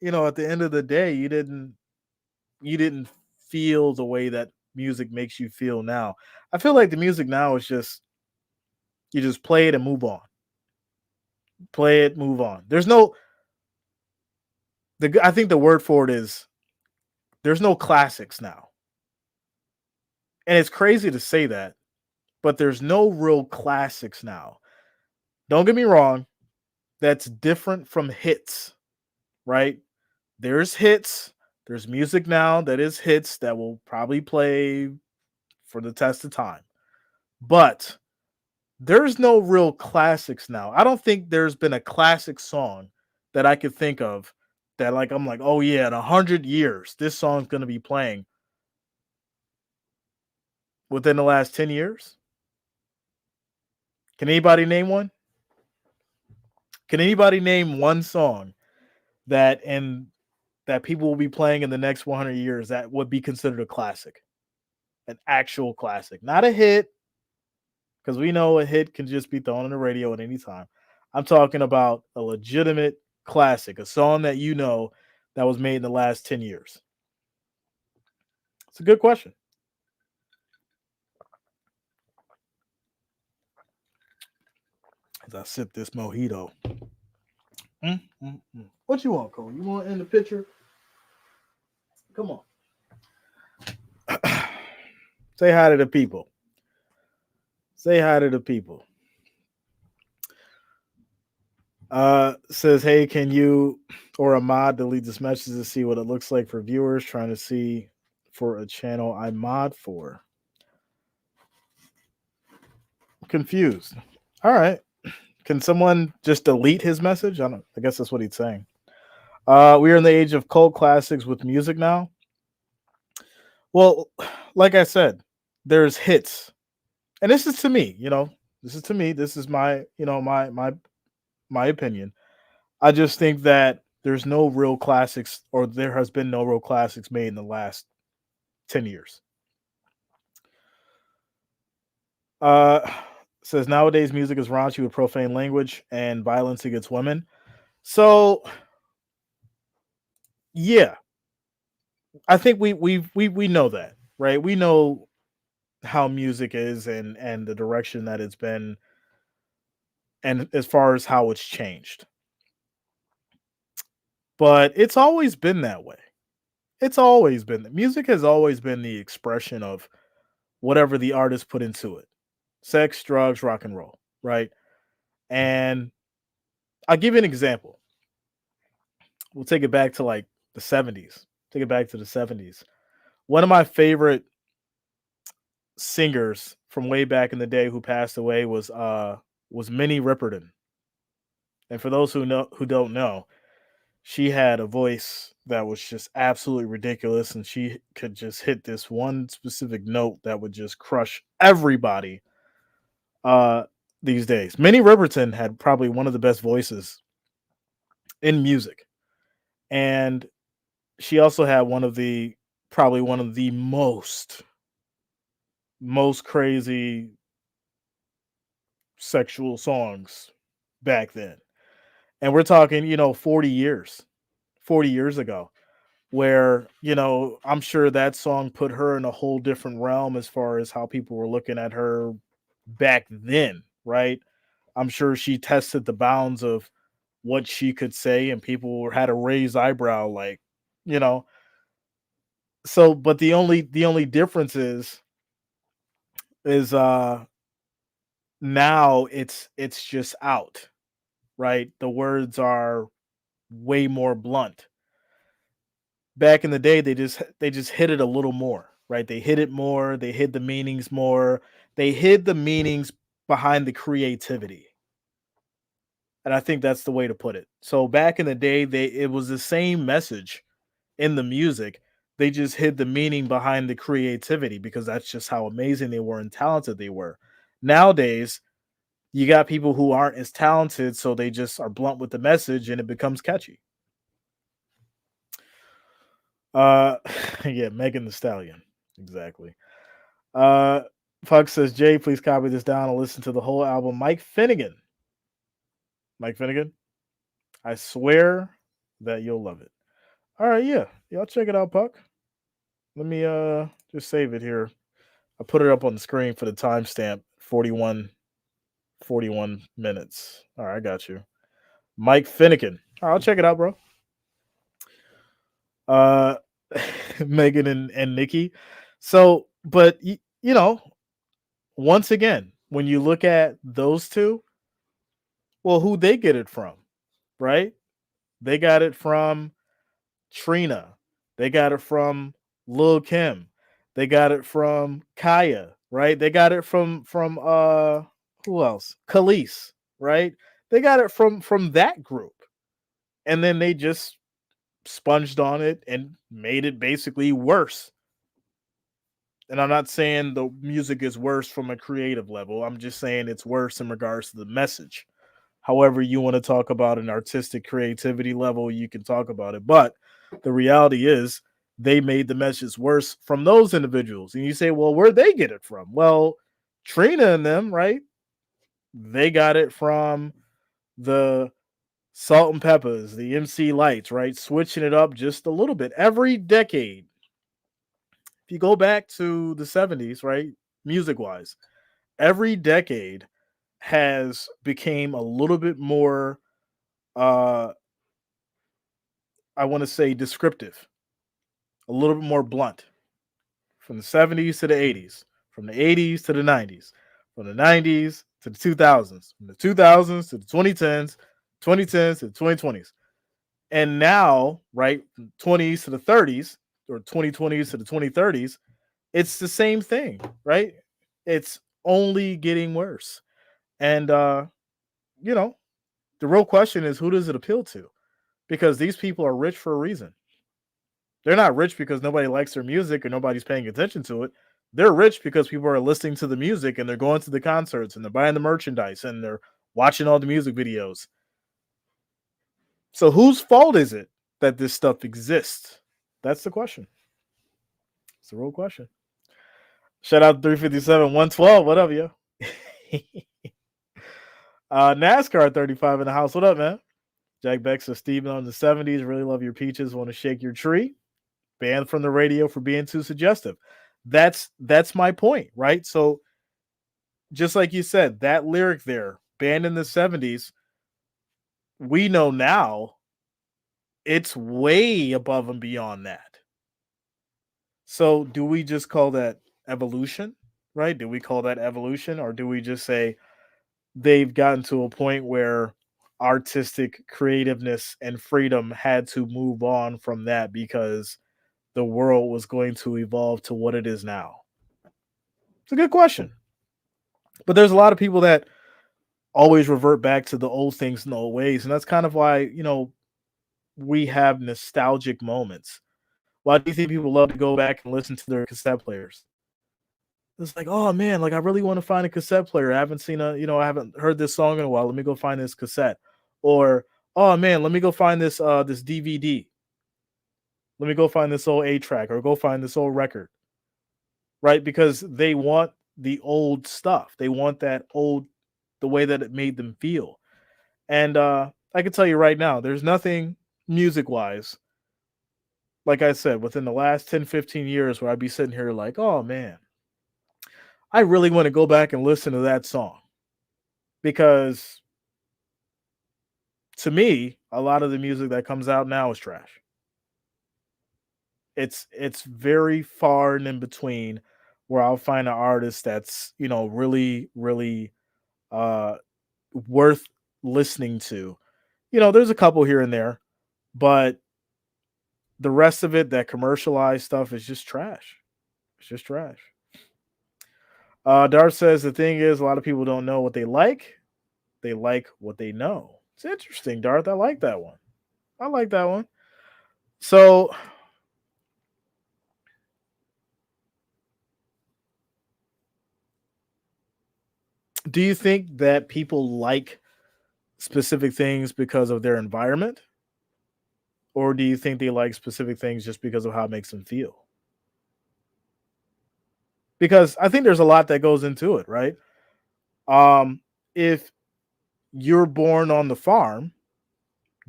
[SPEAKER 1] the end of the day, you didn't feel the way that music makes you feel now. I feel like the music now is just you just play it and move on. Play it, move on. There's no I think the word for it is there's no classics now. And it's crazy to say that, but there's no real classics now. Don't get me wrong, that's different from hits, right? There's hits, there's music now that is hits that will probably play for the test of time. But there's no real classics now. I don't think there's been a classic song that I could think of that like I'm like, "Oh yeah, in 100 years this song's going to be playing within the last 10 years." Can anybody name one? Can anybody name one song that people will be playing in the next 100 years that would be considered a classic? An actual classic, not a hit, because we know a hit can just be thrown on the radio at any time. I'm talking about a legitimate classic, a song that that was made in the last 10 years. It's a good question. As I sip this mojito. What you want, Cole? You want in the picture? Come on. Say hi to the people. Say hi to the people. Says, hey, can you or a mod delete this message to see what it looks like for viewers trying to see for a channel I mod for? Confused. All right. Can someone just delete his message? I guess that's what he's saying. We are in the age of cult classics with music now. Well, like I said, there's hits. And this is to me, this is to me. This is my, my opinion. I just think that there's no real classics, or there has been no real classics made in the last 10 years. Uh Says nowadays music is raunchy with profane language and violence against women. So yeah, I think we know that, right? We know how music is and the direction that it's been, and as far as how it's changed. But it's always been that way. It's always been music has always been the expression of whatever the artist put into it. Sex, drugs, rock and roll, right? And I'll give you an example. We'll take it back to like the 70s. Take it back to the 70s. One of my favorite singers from way back in the day who passed away was Minnie Riperton. And for those who don't know, she had a voice that was just absolutely ridiculous, and she could just hit this one specific note that would just crush everybody uh these days. Minnie Riperton had probably one of the best voices in music. And she also had probably one of the most crazy sexual songs back then. And we're talking, 40 years ago. where, I'm sure that song put her in a whole different realm as far as how people were looking at her back then, right? I'm sure she tested the bounds of what she could say, and people had a raised eyebrow, like, you know. So, but the only difference is now it's just out, right? The words are way more blunt. Back in the day, they just hit it a little more, right? They hit it more, they hid the meanings more, they hid the meanings behind the creativity. And I think that's the way to put it. So back in the day, it was the same message in the music. They just hid the meaning behind the creativity because that's just how amazing they were and talented they were. Nowadays, you got people who aren't as talented, so they just are blunt with the message and it becomes catchy. Uh yeah, Megan the Stallion. Exactly. Uh Puck says, Jay, please copy this down and listen to the whole album. Mike Finnegan. Mike Finnegan, I swear that you'll love it. All right, yeah. Y'all check it out, Puck. Let me just save it here. I put it up on the screen for the timestamp. 41 minutes. All right, I got you. Mike Finnegan. All right, I'll check it out, bro. Uh Megan and Nikki. So, but once again, when you look at those two, well, who they get it from, right? They got it from Trina. They got it from Lil Kim. They got it from Kaya, right? They got it from who else? Khalees, right? They got it from that group. And then they just sponged on it and made it basically worse. And I'm not saying the music is worse from a creative level. I'm just saying it's worse in regards to the message. However, you want to talk about an artistic creativity level, you can talk about it. But the reality is, they made the message worse from those individuals. And you say, well, where'd they get it from? Well, Trina and them, right? They got it from the Salt and Peppers, the MC Lights, right? Switching it up just a little bit. Every decade, if you go back to the 70s, right? Music wise, every decade has became a little bit more uh I want to say descriptive, a little bit more blunt, from the 70s to the 80s, from the 80s to the 90s, from the 90s to the 2000s, from the 2000s to the 2010s, 2010s to the 2020s. And now, right, from 20s to the 30s, or 2020s to the 2030s, it's the same thing, right? It's only getting worse. And you know, the real question is, who does it appeal to? Because these people are rich for a reason. They're not rich because nobody likes their music or nobody's paying attention to it. They're rich because people are listening to the music and they're going to the concerts and they're buying the merchandise and they're watching all the music videos. So whose fault is it that this stuff exists? That's the question. It's the real question. Shout out to 357 112. What up, yo? NASCAR 35 in the house. What up, man? Jack Beck says, Steven on the 70s. Really love your peaches. Want to shake your tree. Banned from the radio for being too suggestive. That's my point, right? So just like you said, that lyric there, banned in the 70s, we know now it's way above and beyond that. So do we just call that evolution, right? Do we call that evolution, or do we just say they've gotten to a point where artistic creativeness and freedom had to move on from that because the world was going to evolve to what it is now? It's a good question. But there's a lot of people that always revert back to the old things and the old ways. And that's kind of why, we have nostalgic moments. Why do you think people love to go back and listen to their cassette players? It's like, oh man, like I really want to find a cassette player. I haven't seen I haven't heard this song in a while. Let me go find this cassette. Or, oh man, let me go find this DVD. Let me go find this old 8 track or go find this old record. Right? Because they want the old stuff. They want that old, the way that it made them feel. And I can tell you right now, there's nothing music wise like I said, within the last 10, 15 years where I'd be sitting here like, oh man, I really want to go back and listen to that song. Because to me, a lot of the music that comes out now is trash. It's very far and in between where I'll find an artist that's, really, really uh worth listening to. There's a couple here and there, but the rest of it, that commercialized stuff is just trash. It's just trash. Darth says the thing is a lot of people don't know what they like. They like what they know. It's interesting, Darth. I like that one. I like that one. So, do you think that people like specific things because of their environment? Or do you think they like specific things just because of how it makes them feel? Because I think there's a lot that goes into it, right? If you're born on the farm,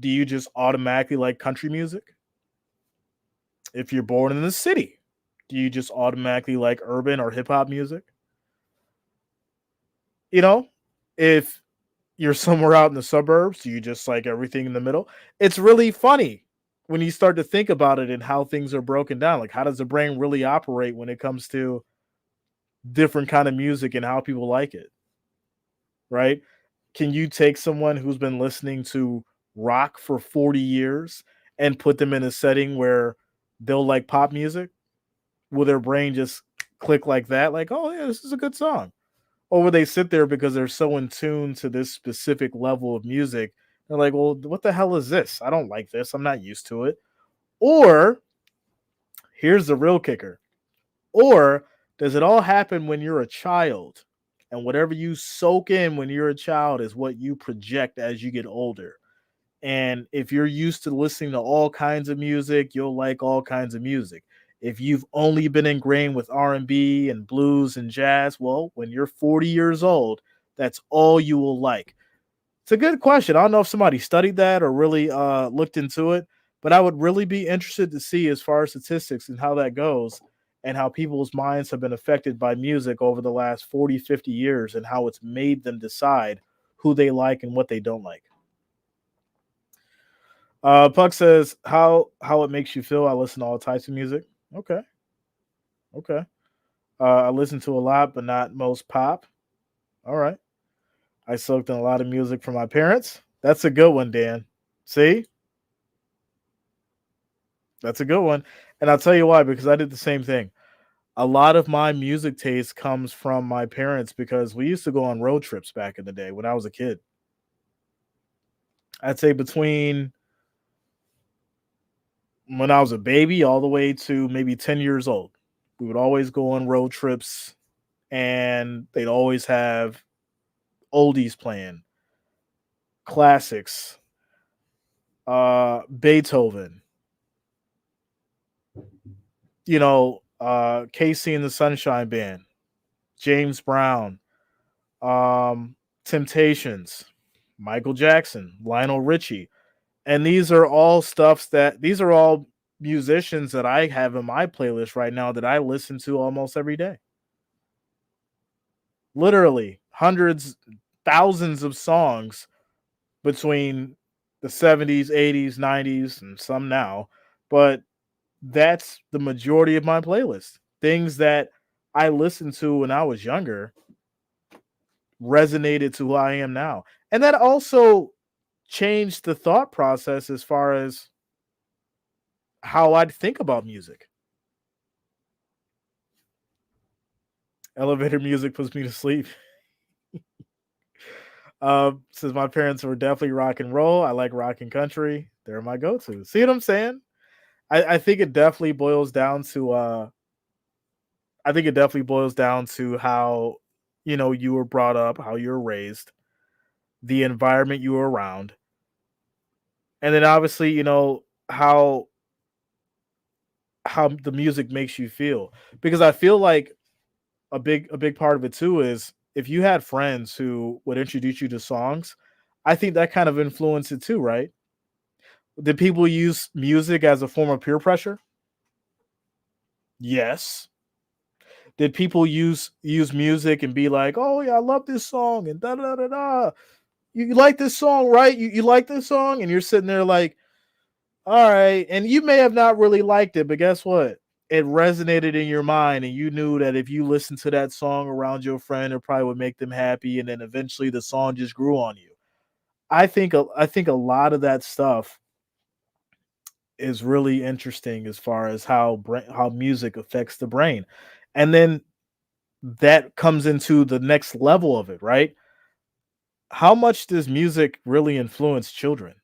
[SPEAKER 1] do you just automatically like country music? If you're born in the city, do you just automatically like urban or hip hop music? You know, if you're somewhere out in the suburbs, do you just like everything in the middle? It's really funny when you start to think about it and how things are broken down. Like, how does the brain really operate when it comes to different kind of music and how people like it, right? Can you take someone who's been listening to rock for 40 years and put them in a setting where they'll like pop music? Will their brain just click like that? Like, oh, yeah, this is a good song. Or will they sit there because they're so in tune to this specific level of music? They're like, well, what the hell is this? I don't like this. I'm not used to it. Or here's the real kicker. Or does it all happen when you're a child? And whatever you soak in when you're a child is what you project as you get older. And if you're used to listening to all kinds of music, you'll like all kinds of music. If you've only been ingrained with R&B and blues and jazz, well, when you're 40 years old, that's all you will like. It's a good question. I don't know if somebody studied that or really looked into it, but I would really be interested to see as far as statistics and how that goes and how people's minds have been affected by music over the last 40, 50 years and how it's made them decide who they like and what they don't like. Puck says how it makes you feel. I listen to all types of music. Okay, okay. I listen to a lot, but not most pop. All right. I soaked in a lot of music from my parents. That's a good one, Dan. See, that's a good one. And I'll tell you why, because I did the same thing. A lot of my music taste comes from my parents because we used to go on road trips back in the day when I was a kid. I'd say between when I was a baby all the way to maybe 10 years old. We would always go on road trips and they'd always have oldies playing, classics, Beethoven, Casey and the Sunshine Band, James Brown, Temptations, Michael Jackson, Lionel Richie. And these are all musicians that I have in my playlist right now that I listen to almost every day. Literally hundreds, thousands of songs between the 70s, 80s, 90s, and some now. But that's the majority of my playlist. Things that I listened to when I was younger resonated to who I am now. And that also changed the thought process as far as how I'd think about music. Elevator music puts me to sleep. Since my parents were definitely rock and roll, I like rock and country. They're my go-to. See what I'm saying? I think it definitely boils down to I think it definitely boils down to how you were brought up, how you were raised, the environment you were around, and then obviously, how the music makes you feel. Because I feel like a big part of it too is if you had friends who would introduce you to songs, I think that kind of influenced it too, right? Did people use music as a form of peer pressure? Yes. Did people use music and be like, "Oh yeah, I love this song," and da da da da. You like this song, right? You like this song, and you're sitting there like, all right, and you may have not really liked it, but guess what? It resonated in your mind, and you knew that if you listened to that song around your friend, it probably would make them happy, and then eventually the song just grew on you. I think a lot of that stuff is really interesting as far as how music affects the brain, and then that comes into the next level of it, right? How much does music really influence children?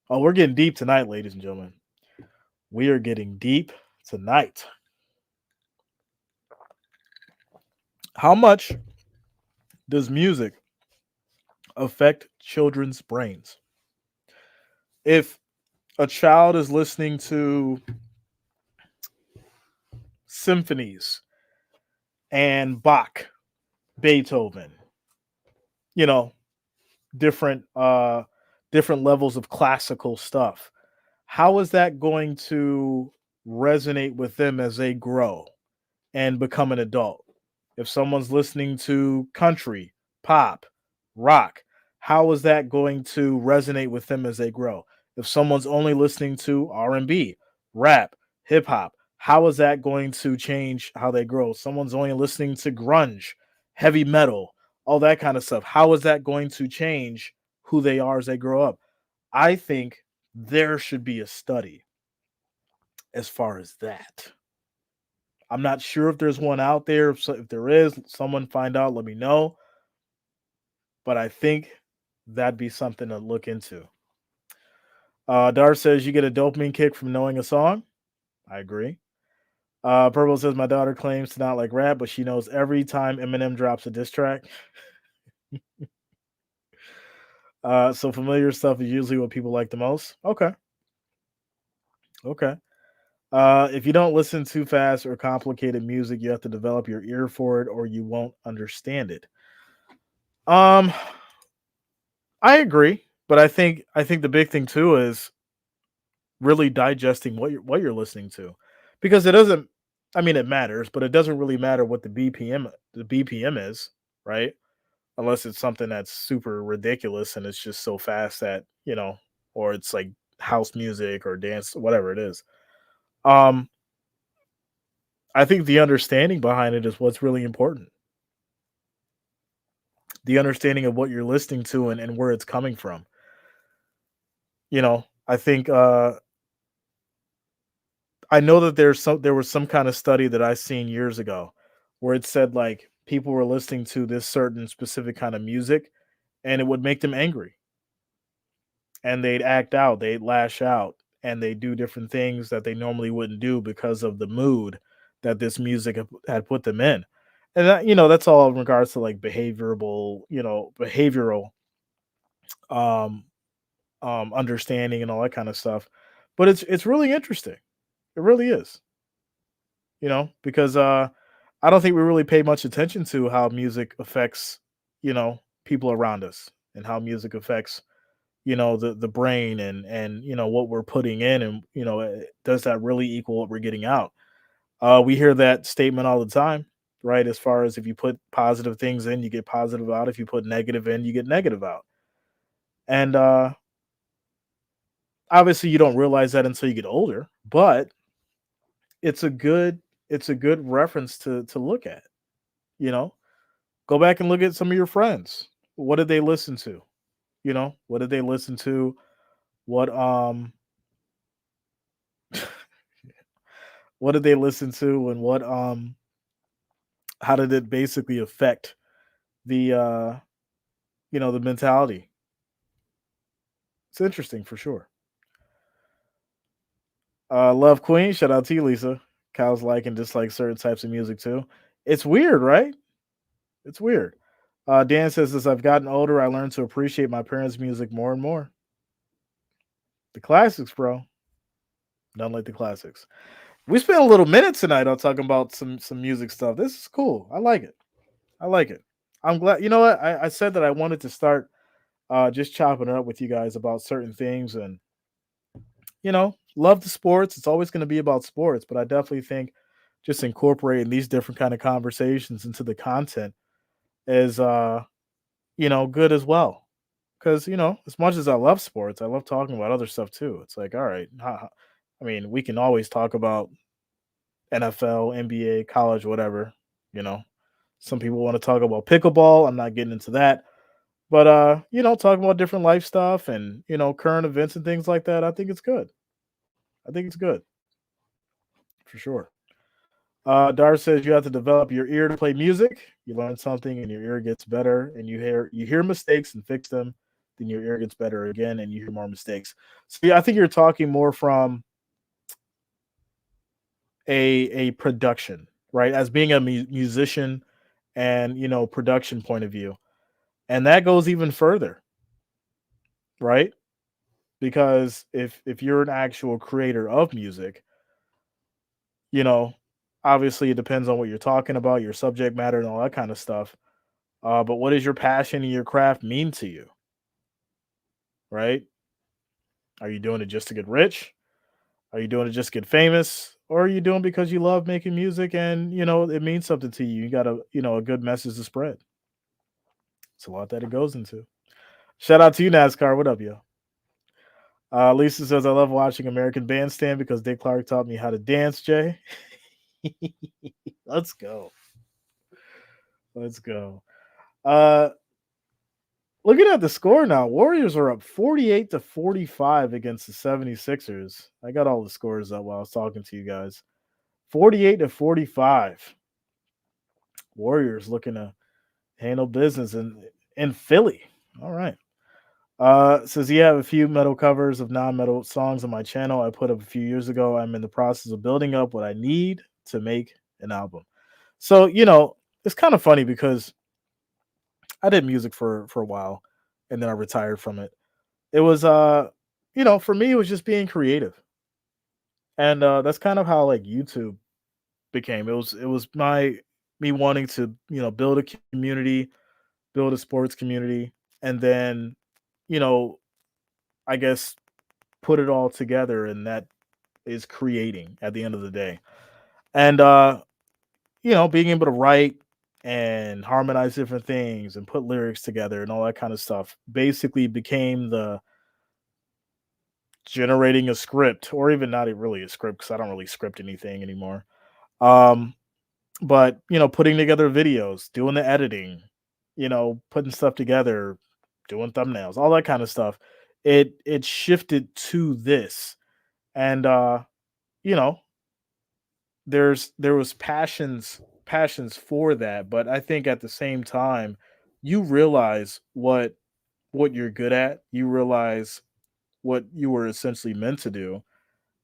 [SPEAKER 1] Oh, we're getting deep tonight, ladies and gentlemen. We are getting deep tonight. How much does music affect children's brains? If a child is listening to symphonies and Bach, Beethoven, you know, different different levels of classical stuff, how is that going to resonate with them as they grow and become an adult? If someone's listening to country, pop, rock, how is that going to resonate with them as they grow? If someone's only listening to R&B, rap, hip hop, how is that going to change how they grow? Someone's only listening to grunge, heavy metal, all that kind of stuff. How is that going to change who they are as they grow up? I think there should be a study as far as that. I'm not sure if there's one out there. If there is, someone find out, let me know. But I think that'd be something to look into. Dar says you get a dopamine kick from knowing a song. I agree. Purple says my daughter claims to not like rap, but she knows every time Eminem drops a diss track. So familiar stuff is usually what people like the most. Okay. Okay. If you don't listen too fast or complicated music, you have to develop your ear for it, or you won't understand it. Um, I agree, but I think the big thing too is really digesting what you're listening to, because it doesn't. I mean, it matters, but it doesn't really matter what the BPM is, right? Unless it's something that's super ridiculous and it's just so fast that or it's like house music or dance, whatever it is. Um, I think the understanding behind it is what's really important. The understanding of what you're listening to and where it's coming from. I think I know that there was some kind of study that I seen years ago where it said like people were listening to this certain specific kind of music and it would make them angry and they'd act out, they'd lash out, and they do different things that they normally wouldn't do because of the mood that this music had put them in. And that's all in regards to like behavioral um understanding and all that kind of stuff. But it's really interesting. It really is, because I don't think we really pay much attention to how music affects, people around us and how music affects, the brain and what we're putting in and does that really equal what we're getting out? We hear that statement all the time, right? As far as if you put positive things in, you get positive out. If you put negative in, you get negative out. And obviously you don't realize that until you get older, but it's a good it's a good reference to look at, you know. Go back and look at some of your friends. What did they listen to? What did they listen to? What what did they listen to and what how did it basically affect the the mentality? It's interesting for sure. Love Queen, shout out to you, Lisa. Cows like and dislike certain types of music too. It's weird, right? It's weird. Dan says, as I've gotten older, I learned to appreciate my parents' music more and more. The classics, bro. None like the classics. We spent a little minute tonight on talking about some music stuff. This is cool. I like it. I like it. I'm glad. You know what? I said that I wanted to start just chopping it up with you guys about certain things and love the sports. It's always going to be about sports, but I definitely think just incorporating these different kind of conversations into the content is good as well. Because as much as I love sports, I love talking about other stuff too. It's like, all right, I mean, we can always talk about NFL, NBA, college, whatever. You know, some people want to talk about pickleball. I'm not getting into that. But talking about different life stuff and current events and things like that, I think it's good. I think it's good for sure. Dar says you have to develop your ear to play music. You learn something and your ear gets better, and you hear mistakes and fix them. Then your ear gets better again, and you hear more mistakes. So yeah, I think you're talking more from a production, right? As being a musician and production point of view, and that goes even further, right? Because if you're an actual creator of music, you know, obviously it depends on what you're talking about, your subject matter, and all that kind of stuff. But what does your passion and your craft mean to you, right? Are you doing it just to get rich? Are you doing it just to get famous? Or are you doing it because you love making music and it means something to you? You got a good message to spread. It's a lot that it goes into. Shout out to you, NASCAR. What up, yo? Lisa says I love watching American Bandstand because Dick Clark taught me how to dance. Jay, let's go. Let's go. Uh, Looking at the score now, Warriors are up 48-45 against the 76ers. I got all the scores up while I was talking to you guys. 48-45. Warriors looking to handle business in Philly. All right. Says you have a few metal covers of non-metal songs on my channel. I put up a few years ago. I'm in the process of building up what I need to make an album. So, it's kind of funny because I did music for a while and then I retired from it. It was for me it was just being creative. And that's kind of how like YouTube became. It was my me wanting to, build a community, build a sports community, and then, you know, I guess put it all together, and that is creating at the end of the day. And being able to write and harmonize different things and put lyrics together and all that kind of stuff basically became the generating a script, or even not really a script because I don't really script anything anymore. Um, but putting together videos, doing the editing, putting stuff together, doing thumbnails, all that kind of stuff. It shifted to this, and you know, there was passions for that, but I think at the same time, you realize what you're good at. You realize what you were essentially meant to do,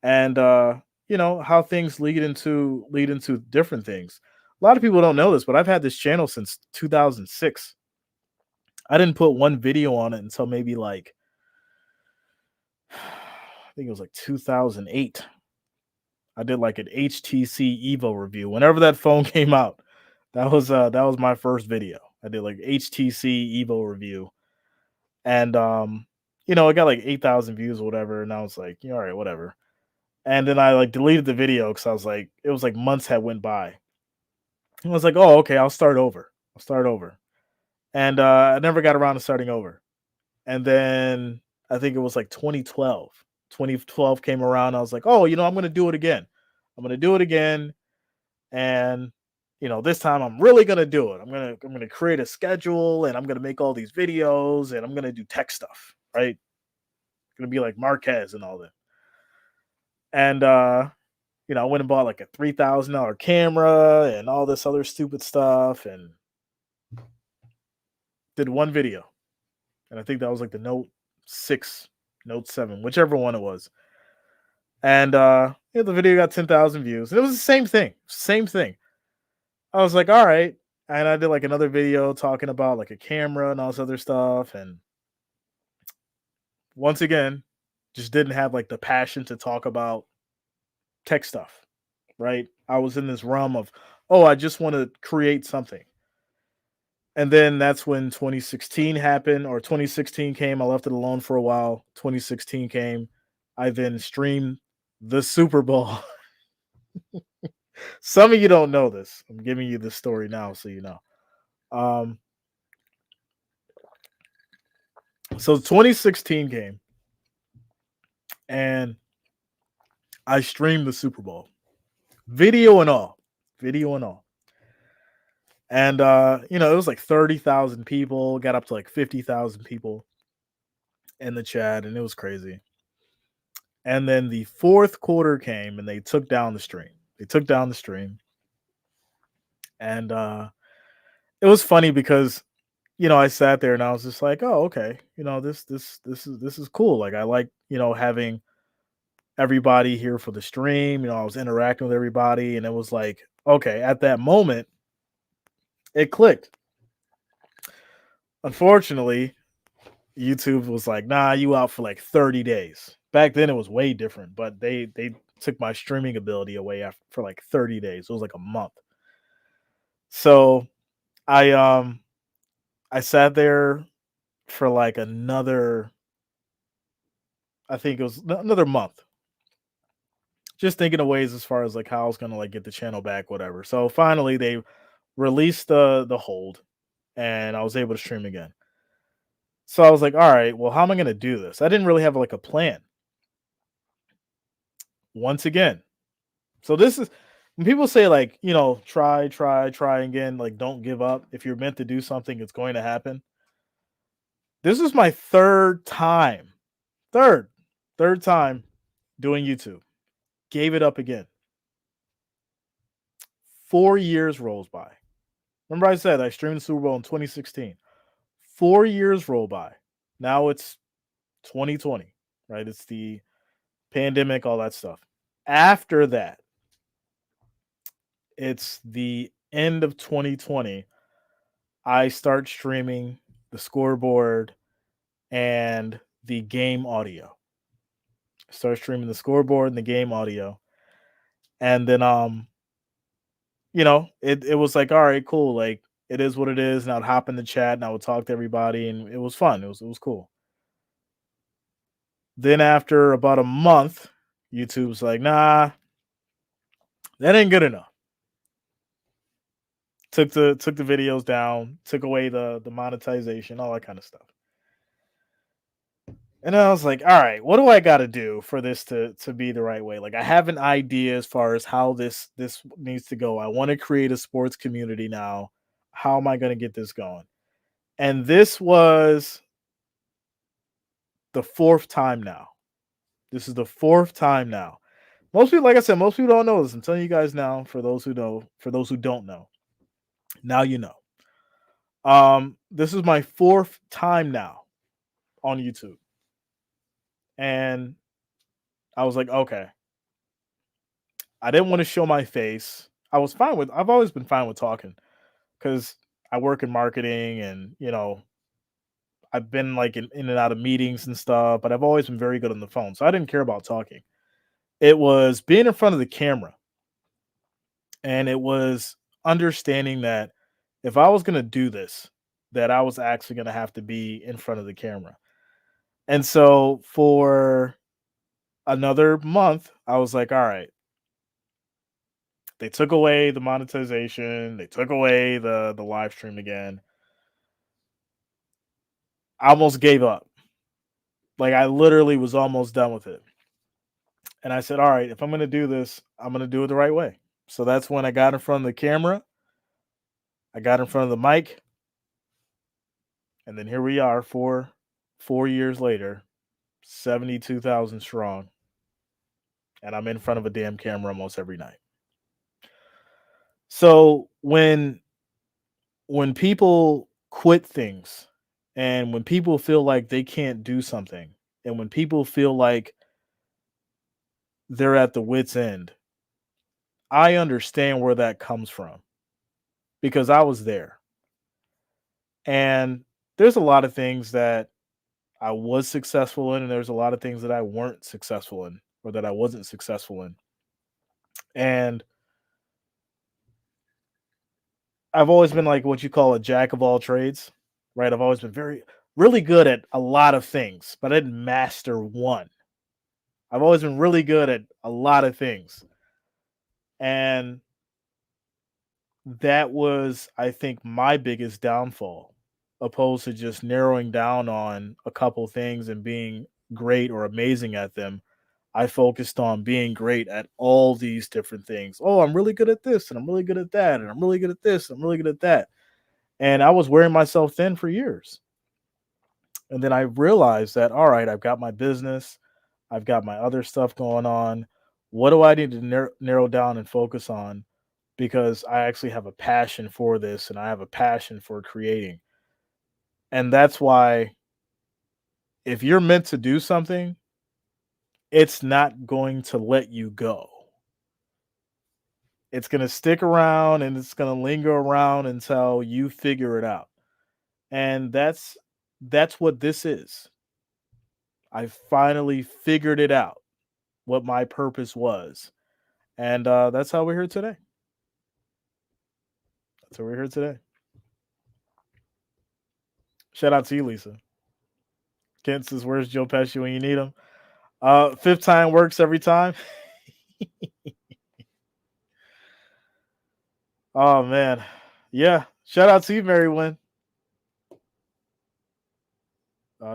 [SPEAKER 1] and how things lead into different things. A lot of people don't know this, but I've had this channel since 2006. I didn't put one video on it until maybe like I think it was like 2008. I did like an HTC Evo review whenever that phone came out. That was my first video. I did like HTC Evo review, and it got like 8,000 views or whatever, and I was like, yeah, all right, whatever. And then I like deleted the video because I was like, it was like months had went by. I was like, oh, okay, I'll start over. I'll start over. And I never got around to starting over. And then I think it was like 2012. 2012 came around. I was like, oh, I'm going to do it again. I'm going to do it again. And, this time I'm really going to do it. I'm going to create a schedule and I'm going to make all these videos and I'm going to do tech stuff, right? Going to be like Marquez and all that. And, I went and bought like a $3,000 camera and all this other stupid stuff and did one video. And I think that was like the Note 6, Note 7, whichever one it was. And the video got 10,000 views. And it was the same thing. Same thing. I was like, all right. And I did like another video talking about like a camera and all this other stuff. And once again, just didn't have like the passion to talk about tech stuff. Right. I was in this realm of, oh, I just want to create something. And then that's when 2016 happened, or 2016 came. I left it alone for a while. 2016 came. I then streamed the Super Bowl. Some of you don't know this. I'm giving you the story now so you know. Um, so 2016 game, and I streamed the Super Bowl, video and all, video and all. And it was like 30,000 people, got up to like 50,000 people in the chat, and it was crazy. And then the fourth quarter came, and they took down the stream. They took down the stream, and it was funny because I sat there and I was just like, oh, okay, this is cool. Like I like having everybody here for the stream. I was interacting with everybody, and it was like, okay, at that moment, it clicked. Unfortunately, YouTube was like, nah, you out for like 30 days. Back then it was way different, but they took my streaming ability away for like 30 days. It was like a month. So I sat there for like another, I think it was another month, just thinking of ways as far as like how I was gonna like get the channel back, whatever. So finally they released the hold, and I was able to stream again. So I was like, all right, well, how am I gonna do this? I didn't really have like a plan. Once again, so this is when people say like, try again, like don't give up. If you're meant to do something, it's going to happen. This is my third time, third, third time doing YouTube. Gave it up again. 4 years rolls by. Remember I said I streamed the Super Bowl in 2016. 4 years roll by. Now it's 2020, right? It's the pandemic, all that stuff. After that, it's the end of 2020. I start streaming the scoreboard and the game audio. Start streaming the scoreboard and the game audio. And then it was like, all right, cool. Like it is what it is. And I'd hop in the chat and I would talk to everybody, and it was fun. It was cool. Then after about a month, YouTube's like, nah, that ain't good enough. Took the videos down, took away the monetization, all that kind of stuff. And I was like, all right, what do I got to do for this to be the right way? Like I have an idea as far as how this needs to go. I want to create a sports community now. How am I going to get this going? And this was the fourth time now. This is the fourth time now. Most people, like I said, most people don't know this. I'm telling you guys now, for those who know, for those who don't know, now you know. This is my fourth time now on YouTube. And I was like, okay. I didn't want to show my face. I've always been fine with talking because I work in marketing, and, I've been like in and out of meetings and stuff, but I've always been very good on the phone. So I didn't care about talking. It was being in front of the camera, and it was understanding that if I was going to do this, that I was actually going to have to be in front of the camera. And so for another month, I was like, all right, they took away the monetization, they took away the live stream again. I almost gave up. Like I literally was almost done with it. And I said, all right, if I'm going to do this, I'm going to do it the right way. So that's when I got in front of the camera. I got in front of the mic. And then here we are, four years later, 72,000 strong. And I'm in front of a damn camera almost every night. So when people quit things, and when people feel like they can't do something, and when people feel like they're at the wit's end, I understand where that comes from because I was there. And there's a lot of things that I was successful in, and there's a lot of things that I weren't successful in, or that I wasn't successful in. And I've always been like what you call a jack of all trades, right? I've always been really good at a lot of things, but I didn't master one. I've always been really good at a lot of things. And that was, I think, my biggest downfall, opposed to just narrowing down on a couple things and being great or amazing at them. I focused on being great at all these different things. Oh, I'm really good at this, and I'm really good at that, and I'm really good at this, and I'm really good at that. And I was wearing myself thin for years. And then I realized that, all right, I've got my business, I've got my other stuff going on. What do I need to narrow down and focus on? Because I actually have a passion for this and I have a passion for creating. And that's why if you're meant to do something, it's not going to let you go. It's going to stick around and it's going to linger around until you figure it out. And that's what this is. I finally figured it out, what my purpose was. And that's how we're here today. That's how we're here today. Shout out to you, Lisa. Kent says, "Where's Joe Pesci when you need him?" Fifth time works every time. Oh man, yeah. Shout out to you, Mary Wynn.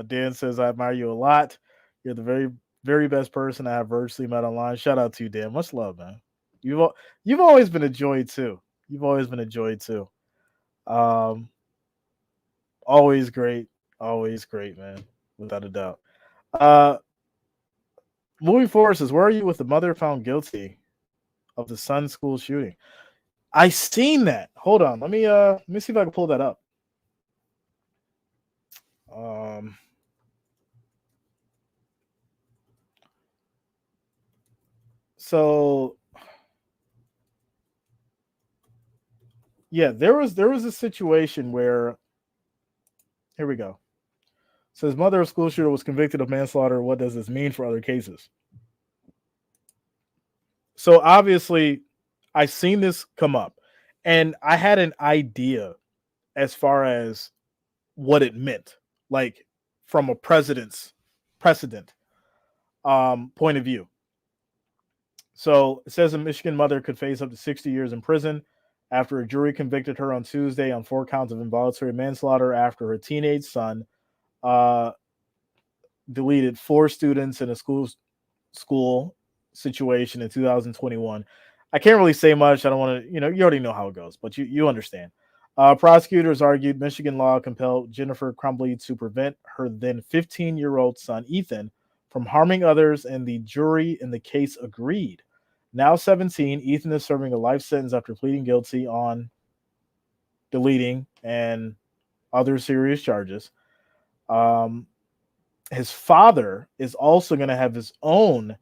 [SPEAKER 1] Dan says, "I admire you a lot. You're the very best person I have virtually met online." Shout out to you, Dan. Much love, man. You've always been a joy too. You've always been a joy too. Um, always great, man, without a doubt. Uh, Moving forward says, "Where are you with the mother found guilty of the Sun school shooting?" I seen that. Hold on. Let me see if I can pull that up. Um so yeah, there was a situation where here we go. Says mother of school shooter was convicted of manslaughter. What does this mean for other cases? So obviously I seen this come up and I had an idea as far as what it meant, like from a president's precedent point of view. So it says a Michigan mother could face up to 60 years in prison after a jury convicted her on Tuesday on 4 counts of involuntary manslaughter after her teenage son uh, deleted 4 students in a school situation in 2021. I can't really say much. I don't want to, you already know how it goes, but you understand. Prosecutors argued Michigan law compelled Jennifer Crumbly to prevent her then 15-year-old son, Ethan, from harming others, and the jury in the case agreed. Now 17, Ethan is serving a life sentence after pleading guilty on deleting and other serious charges. Um, his father is also going to have his own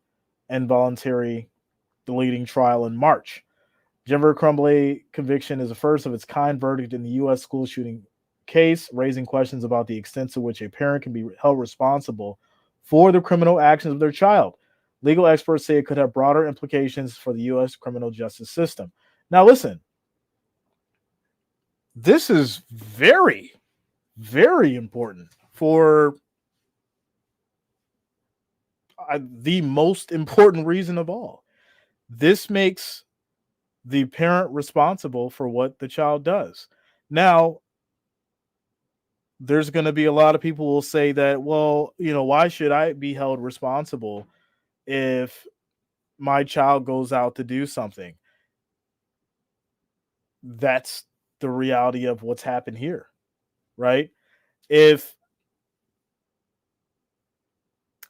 [SPEAKER 1] involuntary deleting trial in March. Jennifer Crumbly conviction is the first of its kind verdict in the U.S. school shooting case, raising questions about the extent to which a parent can be held responsible for the criminal actions of their child. Legal experts say it could have broader implications for the U.S. criminal justice system. Now, listen, this is very, very important for the most important reason of all. This makes the parent responsible for what the child does. Now, there's going to be a lot of people who will say that, well, why should I be held responsible if my child goes out to do something? That's the reality of what's happened here, right? If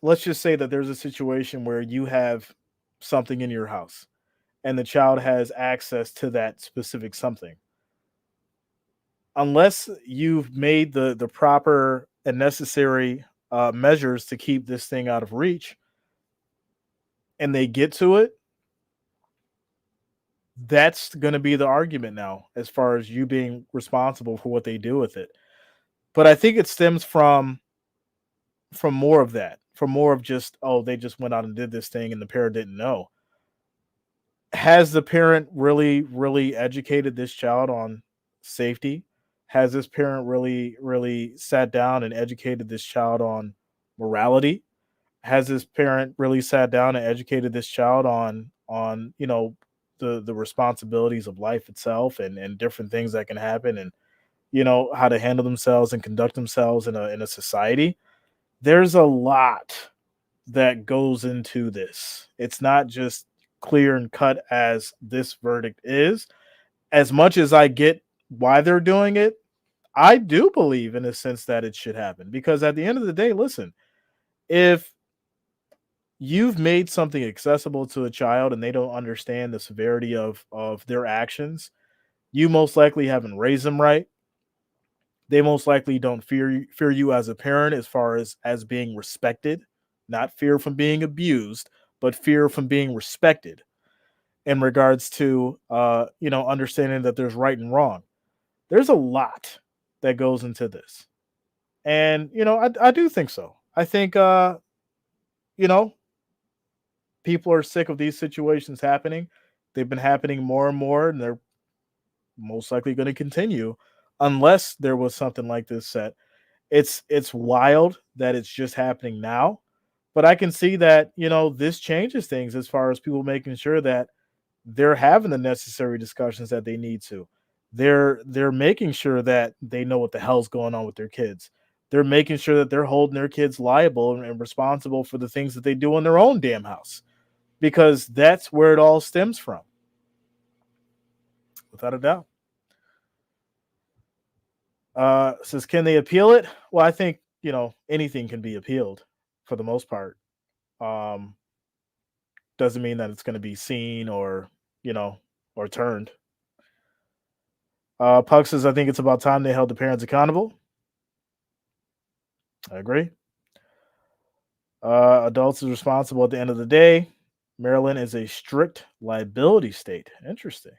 [SPEAKER 1] let's just say that there's a situation where you have something in your house and the child has access to that specific something, unless you've made the proper and necessary measures to keep this thing out of reach, and they get to it, that's going to be the argument now as far as you being responsible for what they do with it. But I think it stems from more of that, from more of just, oh, they just went out and did this thing and the parent didn't know. Has the parent really educated this child on safety? Has this parent really sat down and educated this child on morality? Has this parent really sat down and educated this child on the responsibilities of life itself and different things that can happen and how to handle themselves and conduct themselves in a society? There's a lot that goes into this. It's not just clear and cut as this verdict is. As much as I get why they're doing it, I do believe in a sense that it should happen because at the end of the day, listen, if you've made something accessible to a child and they don't understand the severity of their actions, you most likely haven't raised them right. They most likely don't fear you as a parent as far as being respected, not fear from being abused, but fear from being respected in regards to understanding that there's right and wrong. There's a lot that goes into this. And I do think so. I think you know, people are sick of these situations happening. They've been happening more and more, and they're most likely going to continue unless there was something like this set. It's wild that it's just happening now, but I can see that, this changes things as far as people making sure that they're having the necessary discussions that they need to. They're making sure that they know what the hell's going on with their kids. They're making sure that they're holding their kids liable and responsible for the things that they do in their own damn house because that's where it all stems from, without a doubt. Says, can they appeal it? Well, I think anything can be appealed for the most part. Um, doesn't mean that it's going to be seen you know or turned. Puck says, I think it's about time they held the parents accountable. I agree. Adults is responsible at the end of the day. Maryland is a strict liability state. Interesting.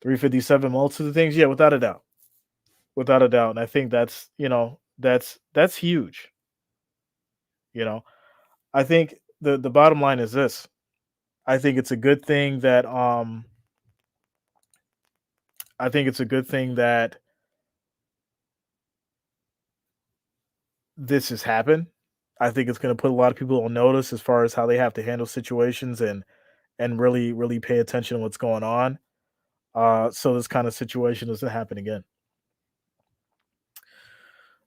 [SPEAKER 1] 357 multitude of things. Yeah, without a doubt. Without a doubt. And I think that's huge. You know, I think the bottom line is this. I think it's a good thing that I think it's a good thing that this has happened. I think it's going to put a lot of people on notice as far as how they have to handle situations and really really pay attention to what's going on. So this kind of situation doesn't happen again.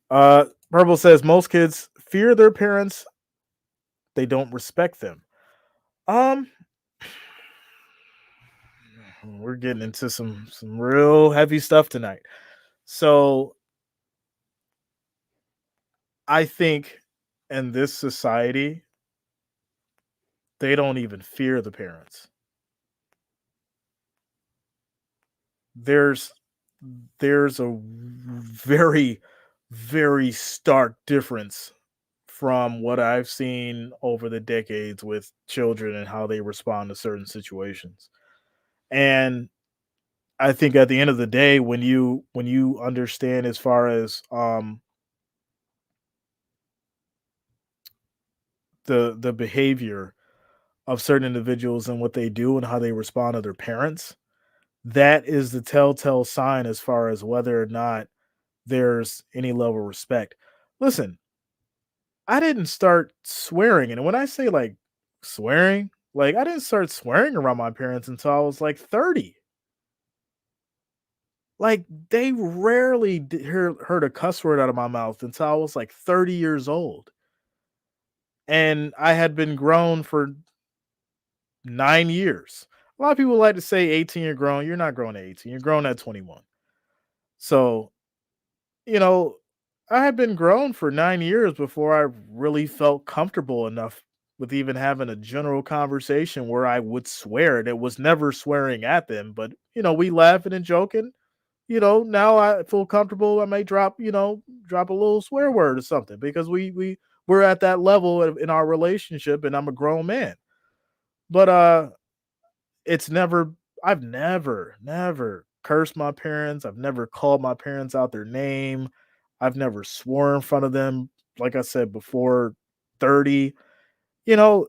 [SPEAKER 1] Purple says most kids fear their parents. They don't respect them. Um, we're getting into some real heavy stuff tonight. So I think in this society, they don't even fear the parents. There's there's a very very stark difference from what I've seen over the decades with children and how they respond to certain situations. And I think at the end of the day, when you understand as far as the behavior of certain individuals and what they do and how they respond to their parents, that is the telltale sign as far as whether or not there's any level of respect. Listen, I didn't start swearing, and when I say like swearing, like I didn't start swearing around my parents until I was like 30. Like they rarely heard a cuss word out of my mouth until I was like 30 years old. And I had been grown for 9 years. A lot of people like to say 18 you're grown. You're not grown at 18, you're grown at 21. So, you know, I had been grown for 9 years before I really felt comfortable enough with even having a general conversation where I would swear. And it was never swearing at them, but we laughing and joking. Now I feel comfortable. I may drop a little swear word or something because we're at that level in our relationship, and I'm a grown man. But it's never. I've never cursed my parents. I've never called my parents out their name. I've never swore in front of them. Like I said before, 30. You know,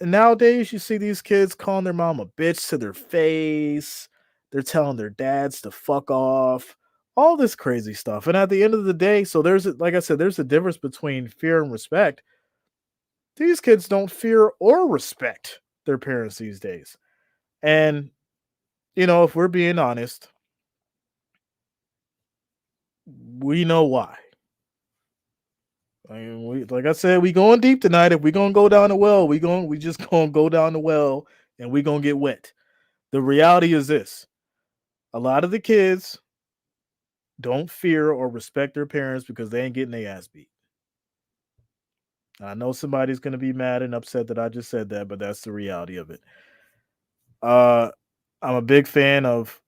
[SPEAKER 1] nowadays you see these kids calling their mom a bitch to their face. They're telling their dads to fuck off. All this crazy stuff. And at the end of the day, so like I said, there's a difference between fear and respect. These kids don't fear or respect their parents these days. And, if we're being honest, we know why. I mean, like I said, we going deep tonight. If we gonna go down the well, we just gonna go down the well and we gonna get wet. The reality is this: a lot of the kids don't fear or respect their parents because they ain't getting their ass beat. I know somebody's gonna be mad and upset that I just said that, but that's the reality of it. Uh, I'm a big fan of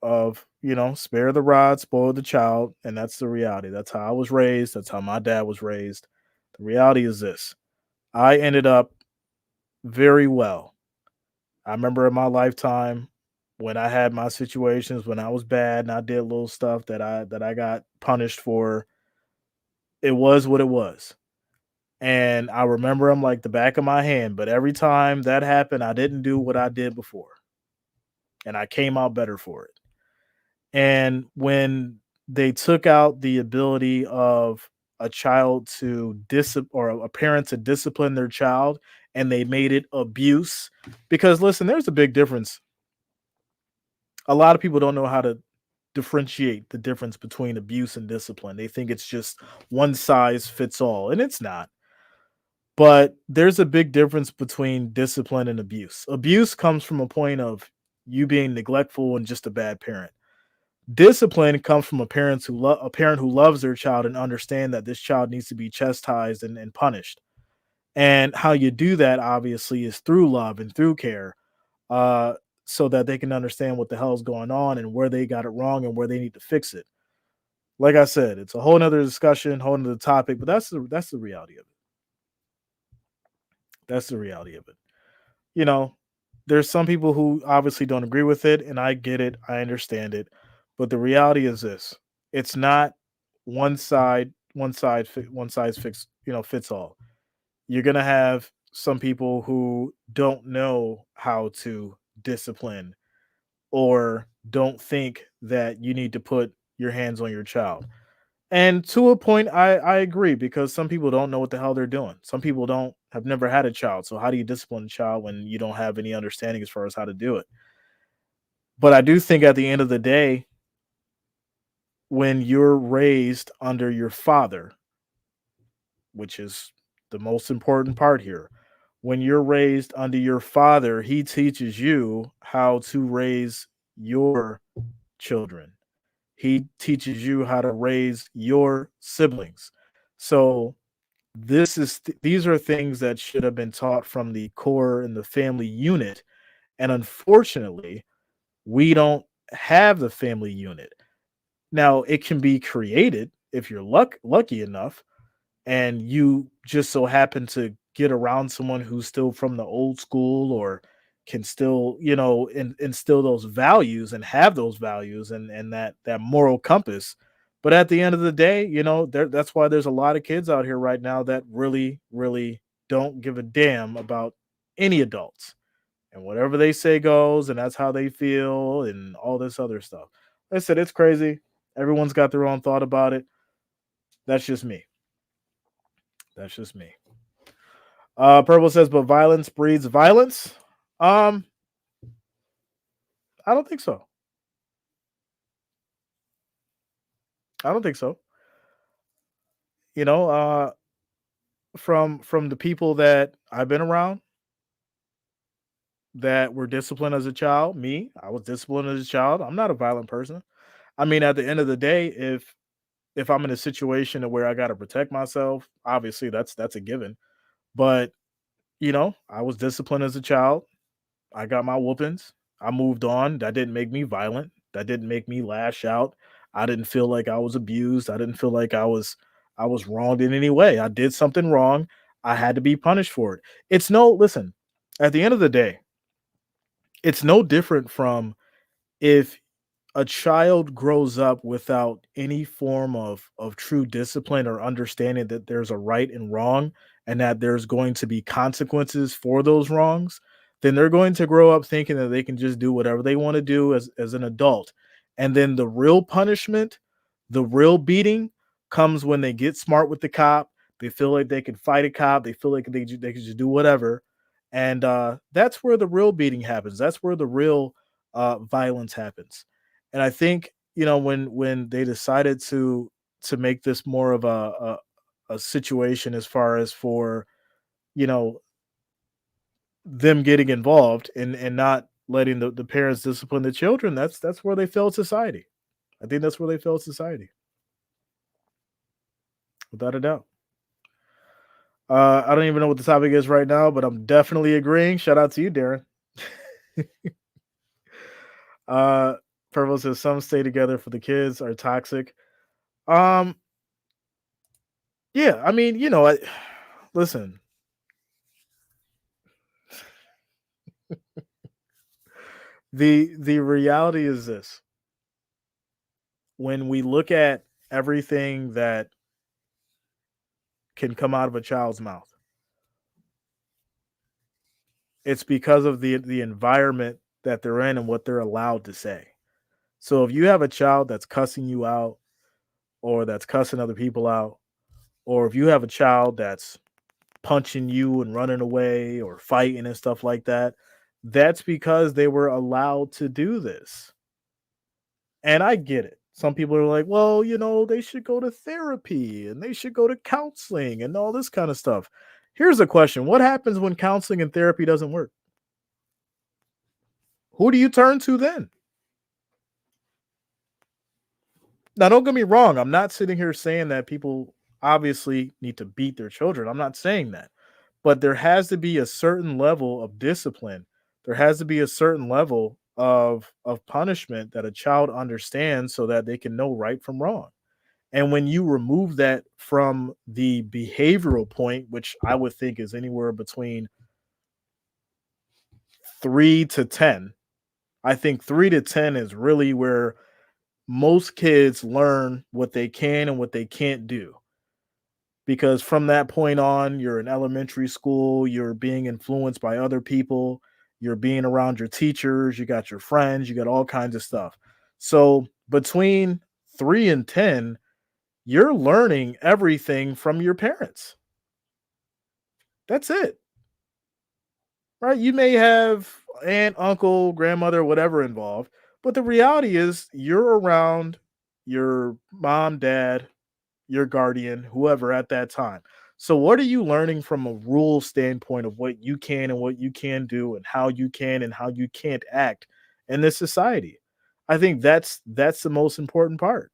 [SPEAKER 1] spare the rod, spoil the child, and that's the reality. That's how I was raised. That's how my dad was raised. The reality is this: I ended up very well. I remember in my lifetime when I had my situations when I was bad and I did little stuff that I got punished for. It was what it was. And I remember them like the back of my hand. But every time that happened, I didn't do what I did before. And I came out better for it. And when they took out the ability of a child to or a parent to discipline their child and they made it abuse, because listen, there's a big difference. A lot of people don't know how to differentiate the difference between abuse and discipline. They think it's just one size fits all, and it's not. But there's a big difference between discipline and abuse. Abuse comes from a point of you being neglectful and just a bad parent. Discipline comes from a parent who loves their child and understand that this child needs to be chastised and punished. And how you do that obviously is through love and through care, uh, so that they can understand what the hell's going on and where they got it wrong and where they need to fix it. Like I said, it's a whole nother discussion, whole nother topic, but that's the reality of it. That's the reality of it. You know, there's some people who obviously don't agree with it, and I get it, I understand it. But the reality is this: it's not one size fits all. You're gonna have some people who don't know how to discipline or don't think that you need to put your hands on your child. And to a point, I agree because some people don't know what the hell they're doing. Some people don't have never had a child. So how do you discipline a child when you don't have any understanding as far as how to do it? But I do think at the end of the day, when you're raised under your father, which is the most important part here, when you're raised under your father, he teaches you how to raise your children. He teaches you how to raise your siblings. So these are things that should have been taught from the core and the family unit, and unfortunately we don't have the family unit. Now it can be created if you're lucky enough and you just so happen to get around someone who's still from the old school or can still instill those values and have those values and that moral compass. But at the end of the day, that's why there's a lot of kids out here right now that really don't give a damn about any adults, and whatever they say goes, and that's how they feel and all this other stuff. Like I said, it's crazy. Everyone's got their own thought about it. That's just me. That's just me. Purple says, but violence breeds violence. Um, I don't think so. I don't think so. You know, from the people that I've been around that were disciplined as a child, I was disciplined as a child. I'm not a violent person. I mean, at the end of the day, if I'm in a situation where I got to protect myself, obviously that's a given. But I was disciplined as a child. I got my whoopings. I moved on. That didn't make me violent. That didn't make me lash out. I didn't feel like I was abused. I didn't feel like I was wronged in any way. I did something wrong. I had to be punished for it. Listen, at the end of the day, it's no different from if a child grows up without any form of true discipline or understanding that there's a right and wrong and that there's going to be consequences for those wrongs, then they're going to grow up thinking that they can just do whatever they want to do as an adult. And then the real punishment, the real beating comes when they get smart with the cop. They feel like they can fight a cop. They feel like they can just do whatever, and that's where the real beating happens. That's where the real violence happens. And I think when they decided to make this more of a situation as far as for you know them getting involved and not letting the parents discipline the children, that's where they failed society. I think that's where they failed society, without a doubt. I don't even know what the topic is right now, but I'm definitely agreeing. Shout out to you, Darren. uh, Purple says some stay together for the kids are toxic. Um, yeah, I mean, listen, the reality is this: when we look at everything that can come out of a child's mouth, it's because of the environment that they're in and what they're allowed to say. So if you have a child that's cussing you out or that's cussing other people out, or if you have a child that's punching you and running away or fighting and stuff like that, that's because they were allowed to do this. And I get it. Some people are like, well, they should go to therapy and they should go to counseling and all this kind of stuff. Here's a question: what happens when counseling and therapy doesn't work? Who do you turn to then? Now, don't get me wrong. I'm not sitting here saying that people obviously need to beat their children. I'm not saying that. But there has to be a certain level of discipline. There has to be a certain level of punishment that a child understands so that they can know right from wrong. And when you remove that from the behavioral point, which I would think is anywhere between 3 to 10, I think 3 to 10 is really where most kids learn what they can and what they can't do, because from that point on, you're in elementary school, you're being influenced by other people, you're being around your teachers, you got your friends, you got all kinds of stuff. So between 3 and 10, you're learning everything from your parents. That's it. Right? You may have aunt, uncle, grandmother, whatever involved, but the reality is you're around your mom, dad, your guardian, whoever at that time. So, what are you learning from a rule standpoint of what you can and what you can do, and how you can and how you can't act in this society? I think that's the most important part,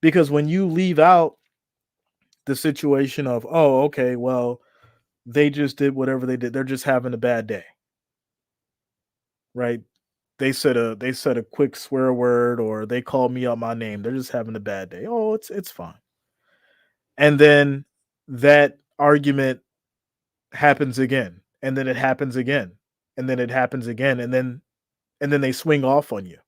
[SPEAKER 1] because when you leave out the situation of, oh, okay, well, they just did whatever they did, they're just having a bad day, right? They said a quick swear word, or they called me out my name. They're just having a bad day. Oh, it's fine. And then that argument happens again, and then it happens again, and then it happens again, and then they swing off on you.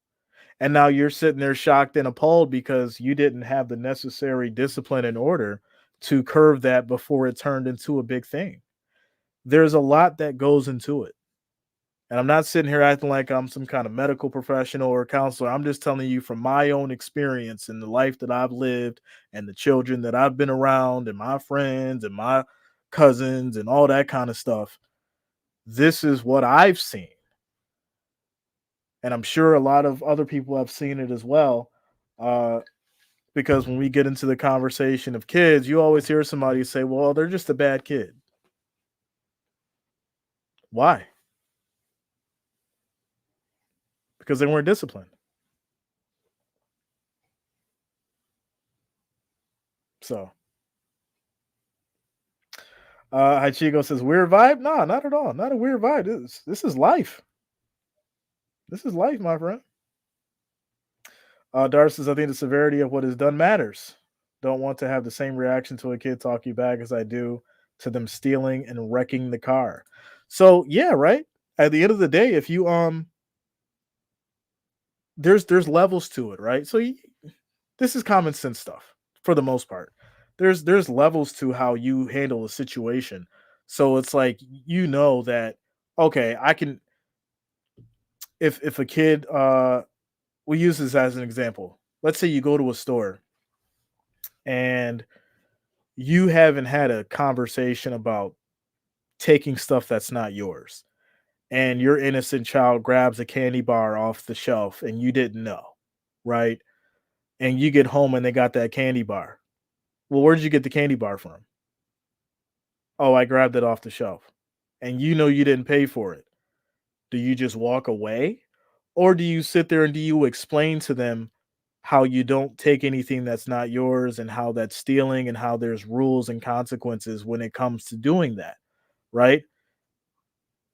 [SPEAKER 1] And now you're sitting there shocked and appalled because you didn't have the necessary discipline in order to curve that before it turned into a big thing. There's a lot that goes into it. And I'm not sitting here acting like I'm some kind of medical professional or counselor. I'm just telling you from my own experience and the life that I've lived and the children that I've been around and my friends and my cousins and all that kind of stuff. This is what I've seen. And I'm sure a lot of other people have seen it as well. Uh, because when we get into the conversation of kids, you always hear somebody say, well, they're just a bad kid. Why? Because they weren't disciplined. So Hachiko says, weird vibe? No, not at all. Not a weird vibe. This is life. This is life, my friend. Dar says, I think the severity of what is done matters. Don't want to have the same reaction to a kid talking back as I do to them stealing and wrecking the car. So yeah, right. At the end of the day, if you there's levels to it, right? So this is common sense stuff for the most part. There's levels to how you handle a situation. So it's like that, okay, I can, if a kid we use this as an example. Let's say you go to a store and you haven't had a conversation about taking stuff that's not yours, and your innocent child grabs a candy bar off the shelf and you didn't know, right? And you get home and they got that candy bar. Well, where did you get the candy bar from? Oh, I grabbed it off the shelf. And you know you didn't pay for it. Do you just walk away? Or do you sit there and do you explain to them how you don't take anything that's not yours and how that's stealing and how there's rules and consequences when it comes to doing that, right?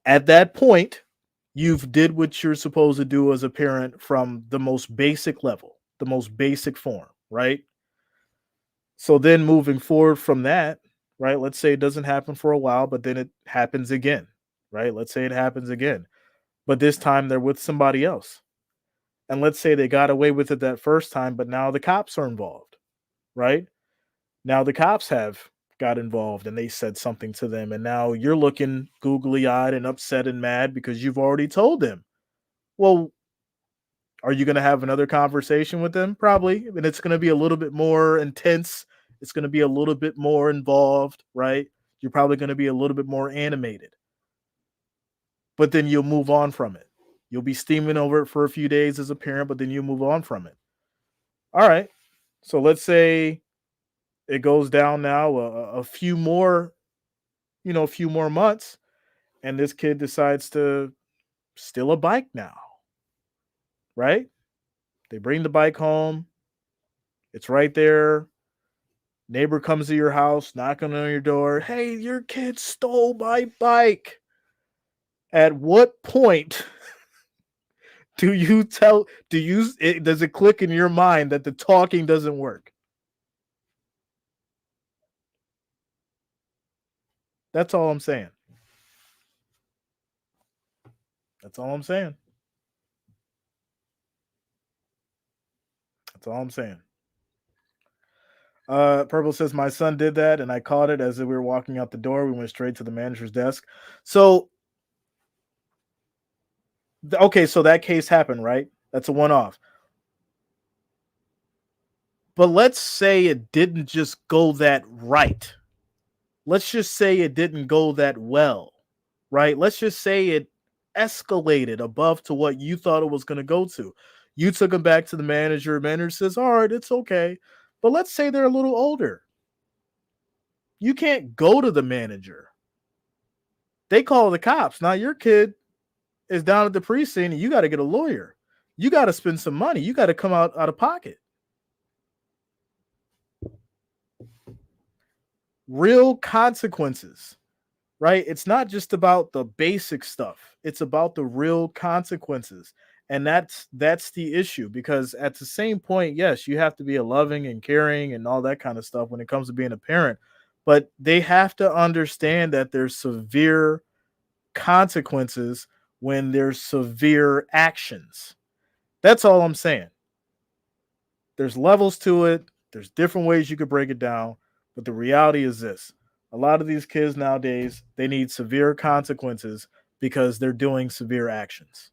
[SPEAKER 1] At that point, you've did what you're supposed to do as a parent from the most basic level, the most basic form, right? So then moving forward from that, right? Let's say it doesn't happen for a while, but then it happens again, right? Let's say it happens again, but this time they're with somebody else. And let's say they got away with it that first time, but now the cops are involved, right? Now the cops have got involved and they said something to them. And now you're looking googly eyed and upset and mad because you've already told them. Well, are you going to have another conversation with them? Probably. And it's going to be a little bit more intense. It's going to be a little bit more involved, right? You're probably going to be a little bit more animated, but then you'll move on from it. You'll be steaming over it for a few days as a parent, but then you move on from it. All right. So let's say it goes down now a few more, a few more months, and this kid decides to steal a bike now, right? They bring the bike home. It's right there. Neighbor comes to your house, knocking on your door. Hey, your kid stole my bike. At what point does it click in your mind that the talking doesn't work? That's all I'm saying. That's all I'm saying. That's all I'm saying. Purple says my son did that, and I caught it as we were walking out the door. We went straight to the manager's desk. So, okay, so that case happened, right? That's a one-off. But let's say it didn't just go that right. Let's just say it didn't go that well, right? Let's just say it escalated above to what you thought it was going to go to. You took him back to the manager. Manager says, "All right, it's okay." But let's say they're a little older. You can't go to the manager. They call the cops. Now your kid is down at the precinct and you got to get a lawyer. You got to spend some money. You got to come out of pocket. Real consequences, right? It's not just about the basic stuff. It's about the real consequences. And that's the issue, because at the same point, yes, you have to be a loving and caring and all that kind of stuff when it comes to being a parent, but they have to understand that there's severe consequences when there's severe actions. That's all I'm saying. There's levels to it. There's different ways you could break it down, but the reality is this. A lot of these kids nowadays, they need severe consequences because they're doing severe actions.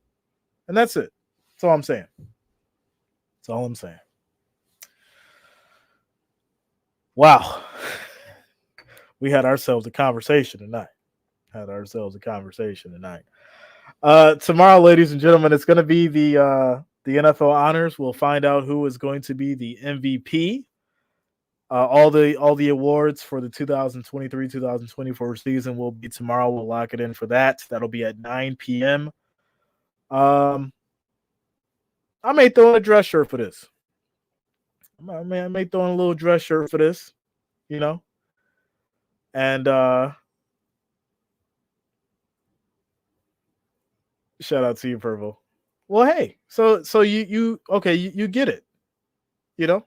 [SPEAKER 1] And that's it. That's all I'm saying. That's all I'm saying. Wow. We had ourselves a conversation tonight. Tomorrow, ladies and gentlemen, it's going to be the NFL honors. We'll find out who is going to be the MVP. All the awards for the 2023-2024 season will be tomorrow. We'll lock it in for that. That'll be at 9 p.m. I may throw in a dress shirt for this. I may throw in a little dress shirt for this, you know. And shout out to you, Purple. Well, hey, so you okay? You get it, you know.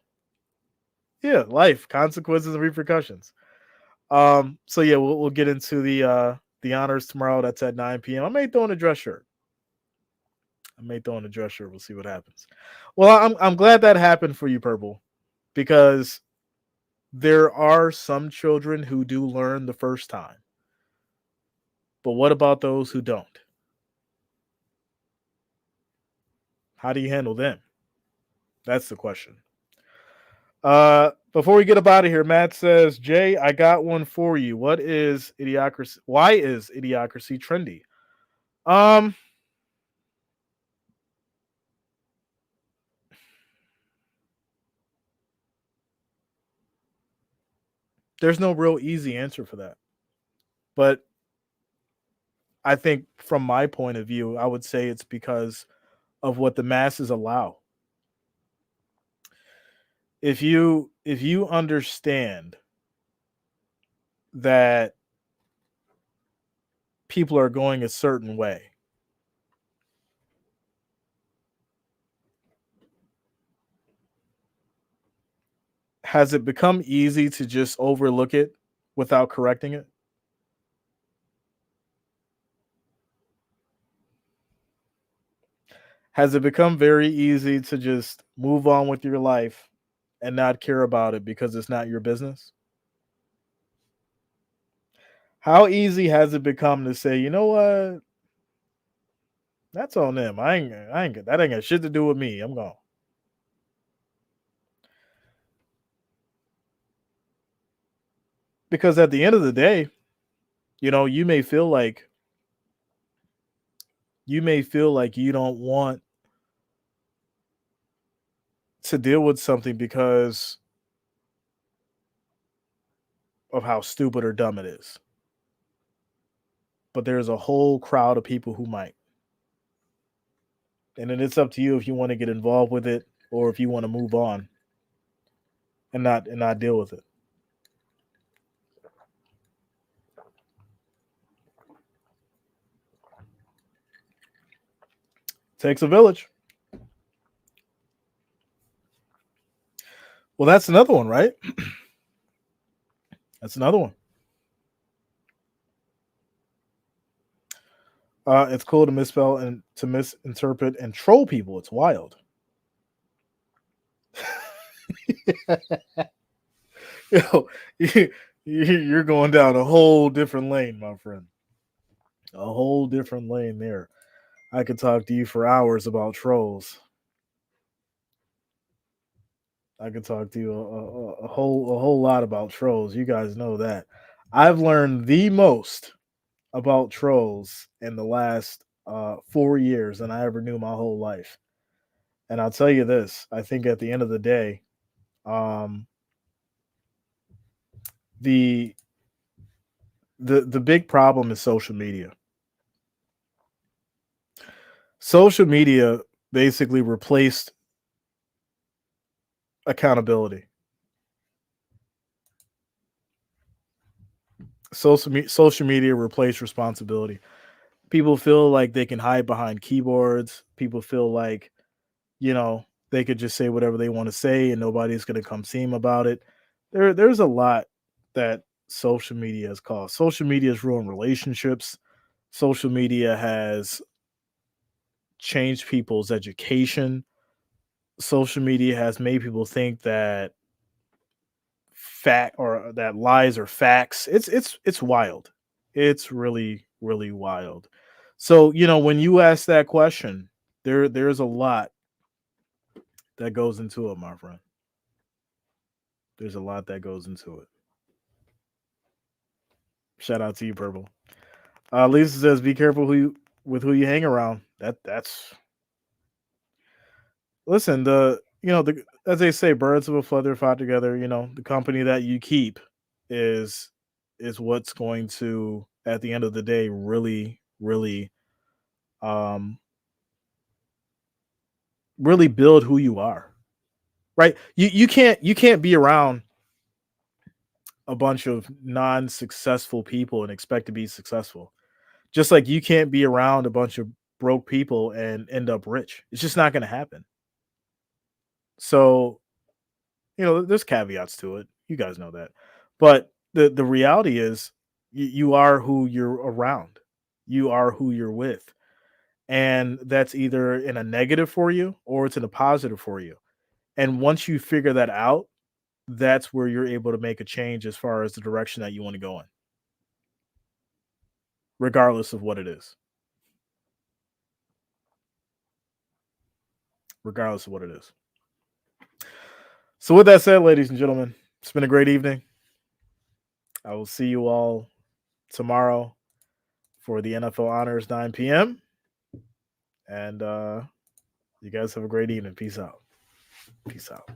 [SPEAKER 1] Yeah, life consequences and repercussions. So yeah, we'll get into the honors tomorrow. That's at 9 p.m. I may throw in a dress shirt. We'll see what happens. Well, I'm glad that happened for you, Purple, because there are some children who do learn the first time. But what about those who don't? How do you handle them? That's the question. Before we get up out of here, Matt says, Jay, I got one for you. What is idiocracy? Why is idiocracy trendy? Um, there's no real easy answer for that. But I think from my point of view, I would say it's because of what the masses allow. If you understand that people are going a certain way, has it become easy to just overlook it without correcting it? Has it become very easy to just move on with your life and not care about it because it's not your business? How easy has it become to say, you know what? That's on them. That ain't got shit to do with me. I'm gone. Because at the end of the day, you may feel like you don't want to deal with something because of how stupid or dumb it is. But there's a whole crowd of people who might. And then it's up to you if you want to get involved with it or if you want to move on and not deal with it. Takes a village. Well, that's another one, right? That's another one. It's cool to misspell and to misinterpret and troll people. It's wild. Yo, you're going down a whole different lane, my friend. A whole different lane there. I could talk to you for hours about trolls. I could talk to you a whole lot about trolls. You guys know that. I've learned the most about trolls in the last 4 years than I ever knew my whole life. And I'll tell you this: I think at the end of the day, um, the the big problem is social media. Social media basically replaced accountability. Social media replaced responsibility. People feel like they can hide behind keyboards. People feel like they could just say whatever they want to say and nobody's going to come see them about it. There's a lot that social media has caused. Social media has ruined relationships. Social media has changed people's education. Social media has made people think that fact or that lies are facts. It's wild. It's really wild. So, when you ask that question, there's a lot that goes into it, my friend. There's a lot that goes into it. Shout out to you, Purple. Lisa says, "Be careful who you hang around." That's listen. As they say, birds of a feather flock together. The company that you keep is is what's going to, at the end of the day, um really build who you are. Right? You can't be around a bunch of non-successful people and expect to be successful. Just like you can't be around a bunch of broke people and end up rich. It's just not going to happen. So, there's caveats to it. You guys know that. But the reality is you are who you're around. You are who you're with. And that's either in a negative for you or it's in a positive for you. And once you figure that out, that's where you're able to make a change as far as the direction that you want to go in, regardless of what it is. Regardless of what it is. So with that said, ladies and gentlemen, It's been a great evening. I will see you all tomorrow for the NFL Honors 9 p.m. And you guys have a great evening. Peace out. Peace out.